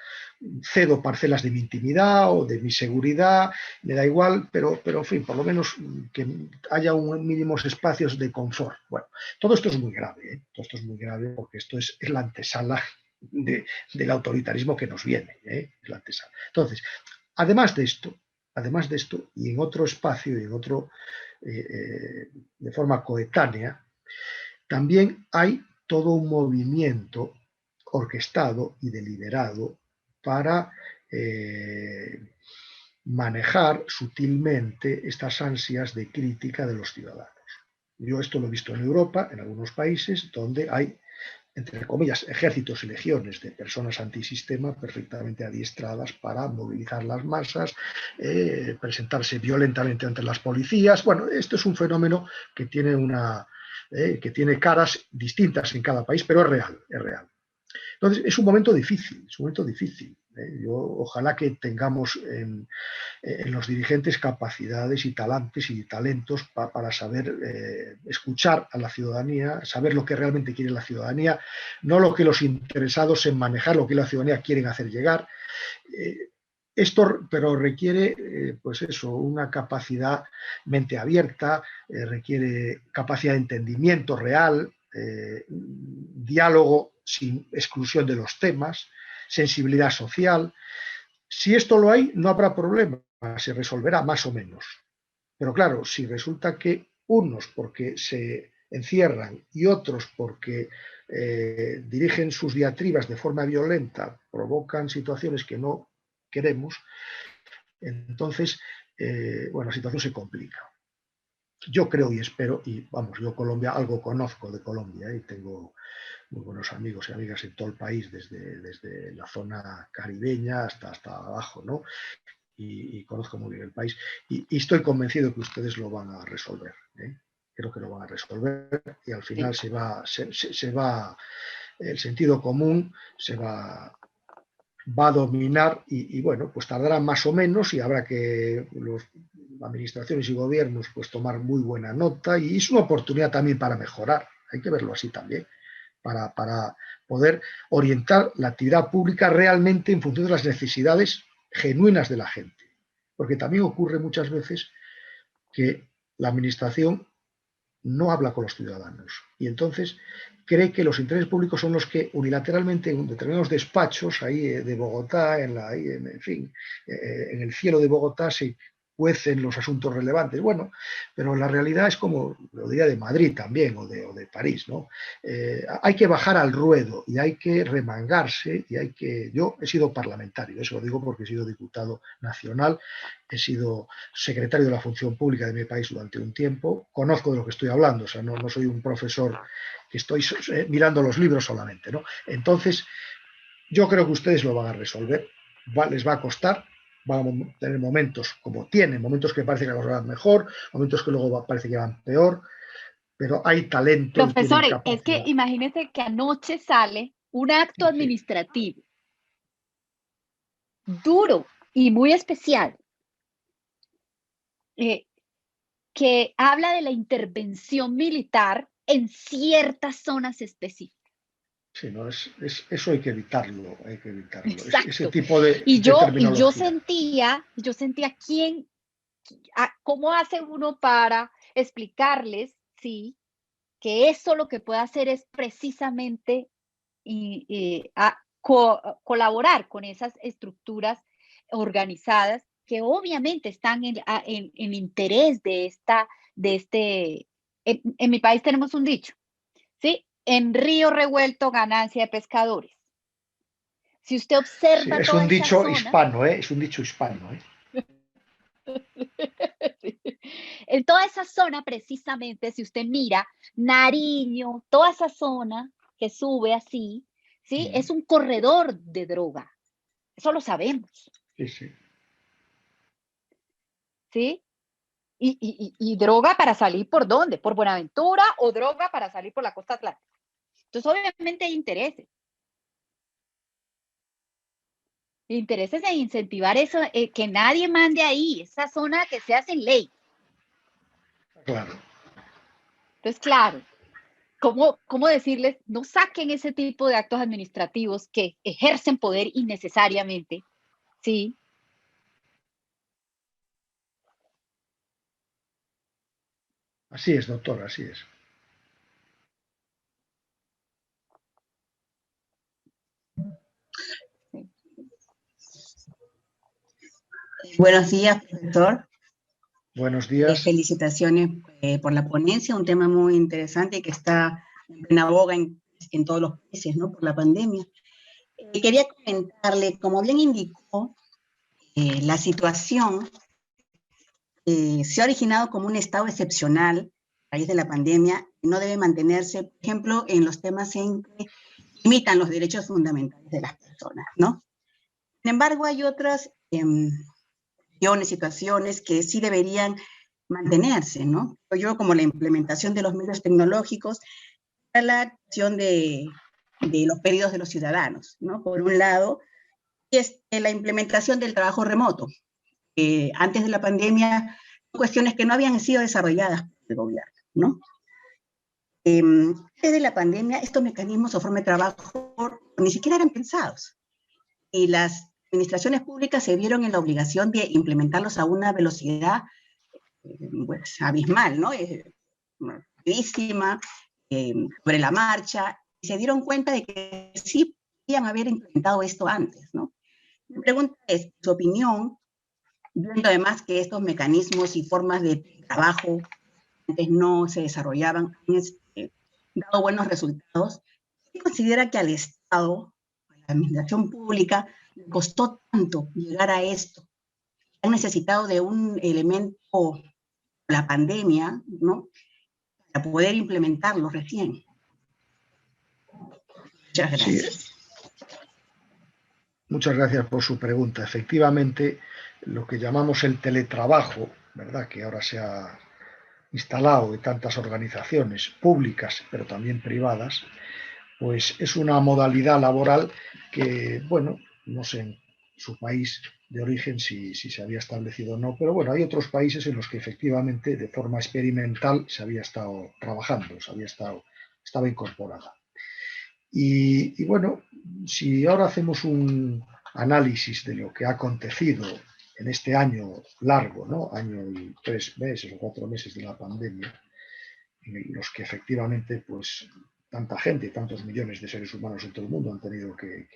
cedo parcelas de mi intimidad o de mi seguridad, me da igual, pero en fin, por lo menos que haya un mínimos espacios de confort. Bueno, todo esto es muy grave, ¿eh? Todo esto es muy grave porque esto es la antesala del autoritarismo que nos viene, ¿eh? Es la antesala. Entonces, además de esto, y en otro espacio y en otro, de forma coetánea, también hay todo un movimiento orquestado y deliberado para manejar sutilmente estas ansias de crítica de los ciudadanos. Yo esto lo he visto en Europa, en algunos países, donde hay, entre comillas, ejércitos y legiones de personas antisistema perfectamente adiestradas para movilizar las masas, presentarse violentamente ante las policías. Bueno, esto es un fenómeno que tiene que tiene caras distintas en cada país, pero es real, es real. Entonces, es un momento difícil, es un momento difícil. Yo ojalá que tengamos en los dirigentes capacidades y talentos para saber escuchar a la ciudadanía, saber lo que realmente quiere la ciudadanía, no lo que los interesados en manejar lo que la ciudadanía quieren hacer llegar. Esto, pero requiere, pues eso, una capacidad mente abierta, requiere capacidad de entendimiento real, diálogo sin exclusión de los temas, sensibilidad social. Si esto lo hay, no habrá problema, se resolverá más o menos. Pero claro, si resulta que unos porque se encierran y otros porque dirigen sus diatribas de forma violenta, provocan situaciones que no queremos, entonces, bueno, la situación se complica. Yo creo y espero, y vamos, yo Colombia, algo conozco de Colombia y tengo muy buenos amigos y amigas en todo el país, desde la zona caribeña hasta abajo, ¿no? Y conozco muy bien el país y estoy convencido que ustedes lo van a resolver. Creo que lo van a resolver y al final Sí. se va el sentido común va a dominar y bueno, pues tardará más o menos y habrá que las administraciones y gobiernos pues tomar muy buena nota y es una oportunidad también para mejorar, hay que verlo así también, para poder orientar la actividad pública realmente en función de las necesidades genuinas de la gente. Porque también ocurre muchas veces que la administración no habla con los ciudadanos y entonces cree que los intereses públicos son los que unilateralmente en determinados despachos ahí de Bogotá, en fin, en el cielo de Bogotá se cuecen los asuntos relevantes. Bueno, pero la realidad es como lo diría de Madrid también o de París, ¿no? Hay que bajar al ruedo y hay que remangarse y hay que... Yo he sido parlamentario, eso lo digo porque he sido diputado nacional, he sido secretario de la función pública de mi país durante un tiempo, conozco de lo que estoy hablando, o sea, no soy un profesor que estoy mirando los libros solamente, ¿no? Entonces, yo creo que ustedes lo van a resolver, les va a costar, van a tener momentos como tienen, momentos que parece que las van mejor, momentos que luego parece que van peor, pero hay talento y tienen Profesores, es que capacidad. imagínense que anoche sale un acto Sí, administrativo duro y muy especial que habla de la intervención militar en ciertas zonas específicas. sí, no, eso hay que evitarlo, ese Exacto. tipo Y de yo terminología. sentía cómo hace uno para explicarles, sí, que eso lo que puede hacer es precisamente colaborar con esas estructuras organizadas que obviamente están en interés de este, en mi país tenemos un dicho, ¿sí? En río revuelto, ganancia de pescadores. Si usted Sí, observa es toda un esa dicho zona, hispano, ¿eh? Es un dicho hispano, ¿eh? en toda esa zona precisamente, si usted mira Nariño, toda esa zona que sube así, ¿sí? Es un corredor de droga. Eso lo sabemos, Sí, sí. ¿sí? Y droga para salir por dónde, por Buenaventura o droga para salir por la costa atlántica. Entonces, obviamente hay intereses en incentivar eso, que nadie mande ahí, esa zona que se hace en ley. Claro. Entonces, claro, ¿cómo decirles? No saquen ese tipo de actos administrativos que ejercen poder innecesariamente, ¿sí? Así es, doctor, así es. Sí. Buenos días, profesor. Buenos días. Felicitaciones por la ponencia, un tema muy interesante que está en plena boga en todos los países, ¿no? Por la pandemia. Quería comentarle, como bien indicó, la situación se ha originado como un estado excepcional raíz de la pandemia no debe mantenerse, por ejemplo, en los temas en que limitan los derechos fundamentales de las personas, ¿no? Sin embargo, hay otras situaciones que sí deberían mantenerse, ¿no? Yo, como la implementación de los medios tecnológicos, la acción de los pedidos de los ciudadanos, ¿no? Por un lado, es la implementación del trabajo remoto. Antes de la pandemia, cuestiones que no habían sido desarrolladas por el gobierno, ¿no? Antes de la pandemia, estos mecanismos o formas de trabajo ni siquiera eran pensados. Y las administraciones públicas se vieron en la obligación de implementarlos a una velocidad pues, abismal, ¿no? Rapidísima, sobre la marcha, y se dieron cuenta de que sí podían haber implementado esto antes, ¿no? Mi pregunta es, su opinión, viendo además que estos mecanismos y formas de trabajo antes no se desarrollaban, han dado buenos resultados, ¿qué considera que al Estado, a la administración pública, le costó tanto llegar a esto? Han necesitado de un elemento, la pandemia, ¿no?, para poder implementarlo recién. Muchas gracias. Sí. Muchas gracias por su pregunta. Efectivamente, lo que llamamos el teletrabajo, ¿verdad?, que ahora se ha instalado en tantas organizaciones públicas, pero también privadas, pues es una modalidad laboral que, bueno, no sé en su país de origen si se había establecido o no, pero bueno, hay otros países en los que efectivamente de forma experimental se había estado trabajando, estaba incorporada. Y bueno, si ahora hacemos un análisis de lo que ha acontecido en este año largo, ¿no?, año y 3 meses o 4 meses de la pandemia, en los que efectivamente pues tanta gente, tantos millones de seres humanos en todo el mundo han tenido que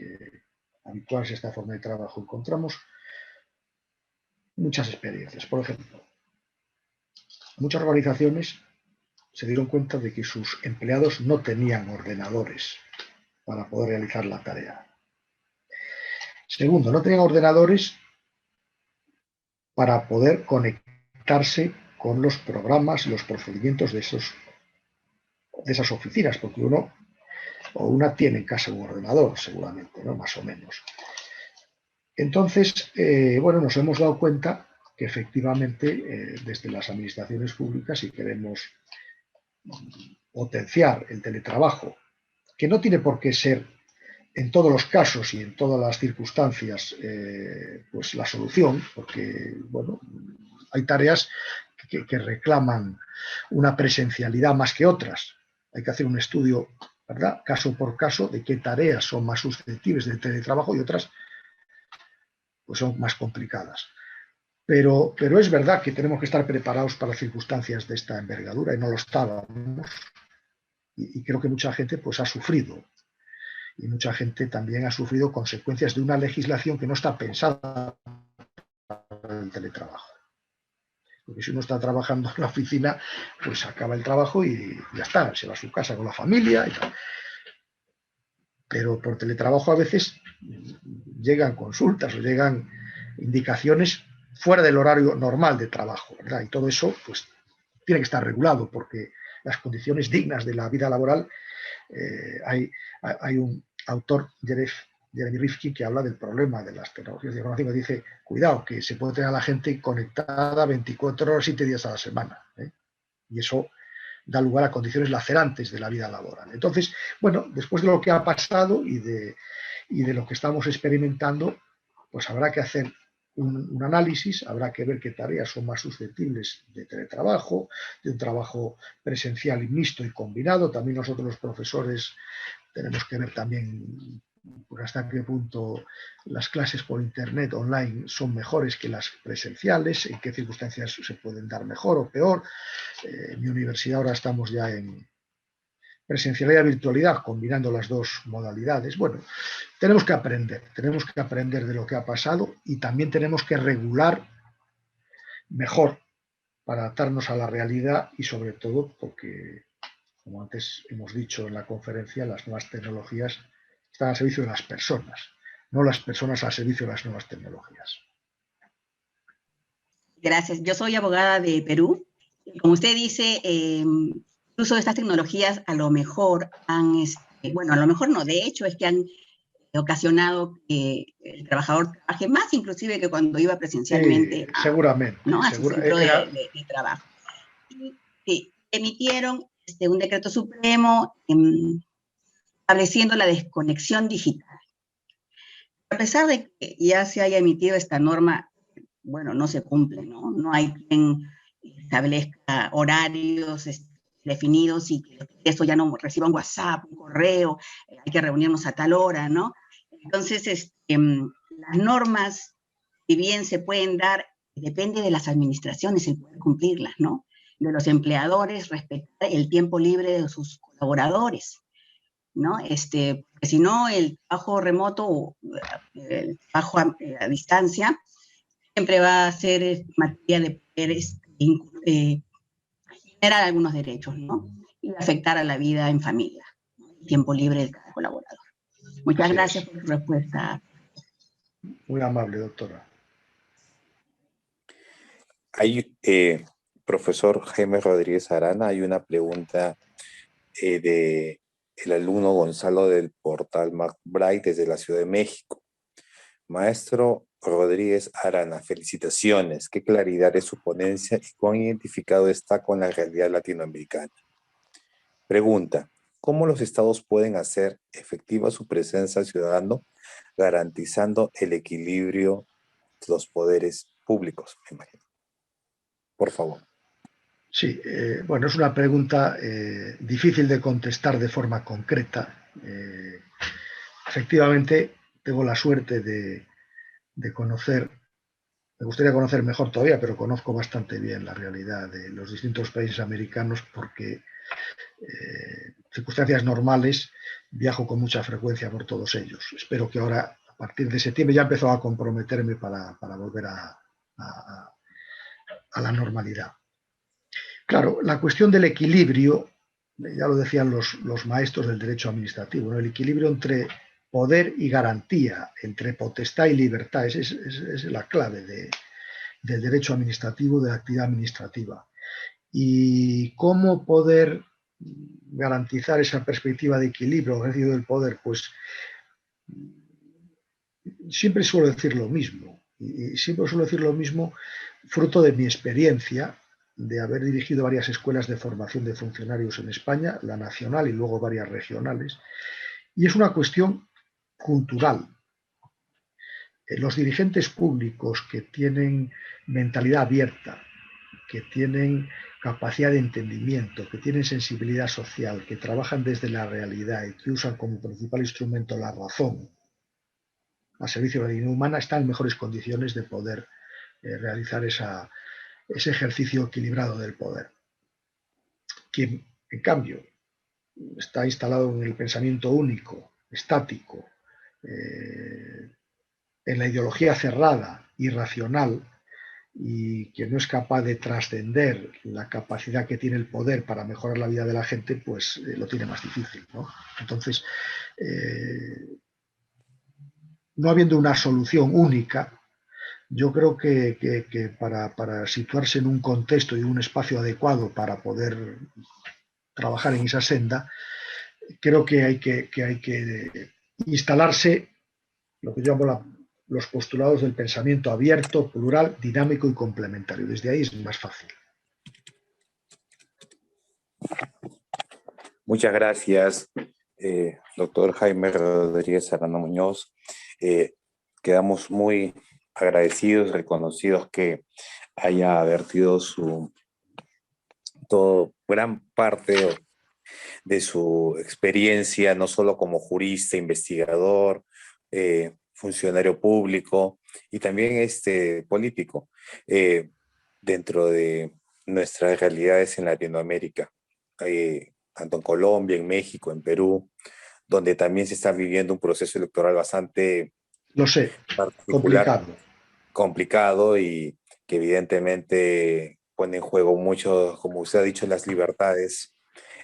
habituarse a esta forma de trabajo, encontramos muchas experiencias. Por ejemplo, muchas organizaciones se dieron cuenta de que sus empleados no tenían ordenadores para poder realizar la tarea. Segundo, no tenían ordenadores para poder conectarse con los programas y los procedimientos de esas oficinas, porque uno o una tiene en casa un ordenador, seguramente, ¿no?, más o menos. Entonces, bueno, nos hemos dado cuenta que efectivamente desde las administraciones públicas, si queremos potenciar el teletrabajo, que no tiene por qué ser en todos los casos y en todas las circunstancias pues la solución, porque bueno, hay tareas que reclaman una presencialidad más que otras. Hay que hacer un estudio, ¿verdad?, caso por caso, de qué tareas son más susceptibles de teletrabajo y otras pues son más complicadas. Pero es verdad que tenemos que estar preparados para circunstancias de esta envergadura y no lo estábamos. Y creo que mucha gente pues ha sufrido. Y mucha gente también ha sufrido consecuencias de una legislación que no está pensada para el teletrabajo. Porque si uno está trabajando en la oficina, pues acaba el trabajo y ya está, se va a su casa con la familia y tal. Pero por teletrabajo a veces llegan consultas o llegan indicaciones fuera del horario normal de trabajo, ¿verdad? Y todo eso pues tiene que estar regulado porque las condiciones dignas de la vida laboral, hay un autor, Jeremy Rifkin, que habla del problema de las tecnologías de información, que dice, cuidado, que se puede tener a la gente conectada 24 horas, 7 días a la semana, ¿eh? Y eso da lugar a condiciones lacerantes de la vida laboral. Entonces, bueno, después de lo que ha pasado y de lo que estamos experimentando, pues habrá que hacer un análisis, habrá que ver qué tareas son más susceptibles de teletrabajo, de un trabajo presencial y mixto y combinado. También nosotros los profesores tenemos que ver también hasta qué punto las clases por internet online son mejores que las presenciales, en qué circunstancias se pueden dar mejor o peor. En mi universidad ahora estamos ya en presencialidad y virtualidad, combinando las dos modalidades. Bueno, tenemos que aprender de lo que ha pasado y también tenemos que regular mejor para adaptarnos a la realidad y sobre todo porque, como antes hemos dicho en la conferencia, las nuevas tecnologías están al servicio de las personas, no las personas al servicio de las nuevas tecnologías. Gracias. Yo soy abogada de Perú. como usted dice, el uso de estas tecnologías a lo mejor han, bueno, a lo mejor no, de hecho es que han ocasionado que el trabajador trabaje más inclusive que cuando iba presencialmente seguramente, ¿no? a su centro de trabajo. Y emitieron un decreto supremo estableciendo la desconexión digital. A pesar de que ya se haya emitido esta norma, bueno, no se cumple, ¿no? No hay quien establezca horarios definidos y que eso ya no reciba un WhatsApp, un correo, hay que reunirnos a tal hora, ¿no? Entonces, las normas, si bien se pueden dar, depende de las administraciones el poder cumplirlas, ¿no? De los empleadores, respetar el tiempo libre de sus colaboradores, ¿no? Porque si no, el trabajo remoto o el trabajo a distancia siempre va a ser materia de poder generar algunos derechos, ¿no? Y afectar a la vida en familia, ¿no? El tiempo libre de cada colaborador. Muchas gracias por su respuesta. Muy amable, doctora. Hay, profesor Jaime Rodríguez Arana, hay una pregunta de el alumno Gonzalo del portal MacBride desde la Ciudad de México. Maestro Rodríguez Arana, felicitaciones. Qué claridad es su ponencia y cuán identificado está con la realidad latinoamericana. Pregunta, ¿cómo los estados pueden hacer efectiva su presencia ciudadana garantizando el equilibrio de los poderes públicos, me imagino? Por favor. Sí, bueno, es una pregunta difícil de contestar de forma concreta. Efectivamente, tengo la suerte de conocer, me gustaría conocer mejor todavía, pero conozco bastante bien la realidad de los distintos países americanos porque circunstancias normales viajo con mucha frecuencia por todos ellos. Espero que ahora, a partir de septiembre, ya empezó a comprometerme para volver a la normalidad. Claro, la cuestión del equilibrio, ya lo decían los maestros del derecho administrativo, ¿no? El equilibrio entre poder y garantía, entre potestad y libertad, es la clave del derecho administrativo, de la actividad administrativa. ¿Y cómo poder garantizar esa perspectiva de equilibrio, ejercicio del poder? Pues siempre suelo decir lo mismo, y siempre suelo decir lo mismo fruto de mi experiencia de haber dirigido varias escuelas de formación de funcionarios en España, la nacional y luego varias regionales, y es una cuestión cultural. Los dirigentes públicos que tienen mentalidad abierta, que tienen capacidad de entendimiento, que tienen sensibilidad social, que trabajan desde la realidad y que usan como principal instrumento la razón al servicio de la dignidad humana, están en mejores condiciones de poder realizar ese ejercicio equilibrado del poder. Quien, en cambio, está instalado en el pensamiento único, estático, en la ideología cerrada, irracional, y que no es capaz de trascender la capacidad que tiene el poder para mejorar la vida de la gente, pues lo tiene más difícil, ¿no? Entonces, no habiendo una solución única, yo creo que para situarse en un contexto y un espacio adecuado para poder trabajar en esa senda, creo que hay que instalarse lo que yo llamo los postulados del pensamiento abierto, plural, dinámico y complementario. Desde ahí es más fácil. Muchas gracias, doctor Jaime Rodríguez Arana Muñoz. Quedamos muy agradecidos, reconocidos que haya vertido gran parte de su experiencia, no solo como jurista, investigador, funcionario público y también político, dentro de nuestras realidades en Latinoamérica, tanto en Colombia, en México, en Perú, donde también se está viviendo un proceso electoral bastante lo sé, particular, complicado y que evidentemente pone en juego mucho, como usted ha dicho, las libertades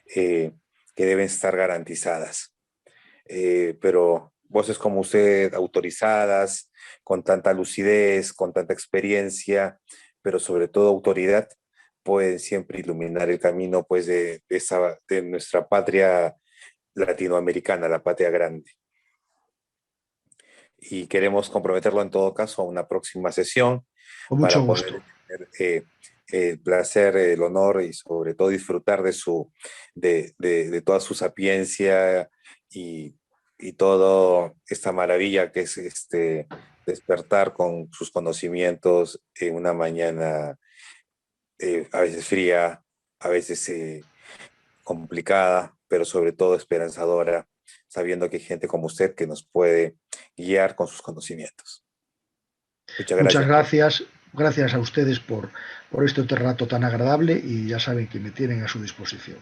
que deben estar garantizadas. Pero voces como usted, autorizadas, con tanta lucidez, con tanta experiencia, pero sobre todo autoridad, pueden siempre iluminar el camino pues, de nuestra patria latinoamericana, la patria grande. Y queremos comprometerlo en todo caso a una próxima sesión Con mucho para gusto. poder tener el placer, el honor y sobre todo disfrutar de toda su sapiencia y toda esta maravilla que es despertar con sus conocimientos en una mañana a veces fría, a veces complicada, pero sobre todo esperanzadora, sabiendo que hay gente como usted que nos puede guiar con sus conocimientos. Muchas Muchas gracias. gracias. Gracias a ustedes por este rato tan agradable y ya saben que me tienen a su disposición.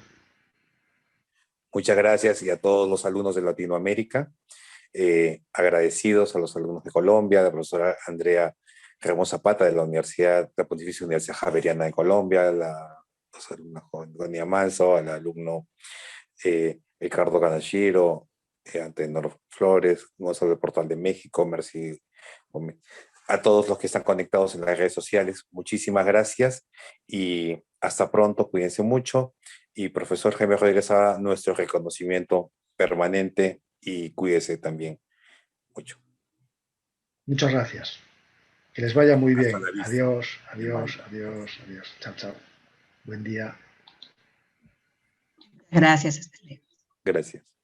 Muchas gracias y a todos los alumnos de Latinoamérica, agradecidos a los alumnos de Colombia, a la profesora Andrea Ramón Zapata de la Pontificia Universidad Javeriana de Colombia, a los alumnos Donia Manso, al alumno Ricardo Kanashiro, Antenor Flores, Gonzalo del Portal de México, Mercy Gómez. A todos los que están conectados en las redes sociales, muchísimas gracias y hasta pronto, cuídense mucho. Y profesor Jaime Rodríguez, a nuestro reconocimiento permanente y cuídese también mucho. Muchas gracias. Que les vaya muy Hasta bien. la vista. Adiós, adiós, adiós, adiós. Chao, chao. Buen día. Gracias, hasta luego. Gracias.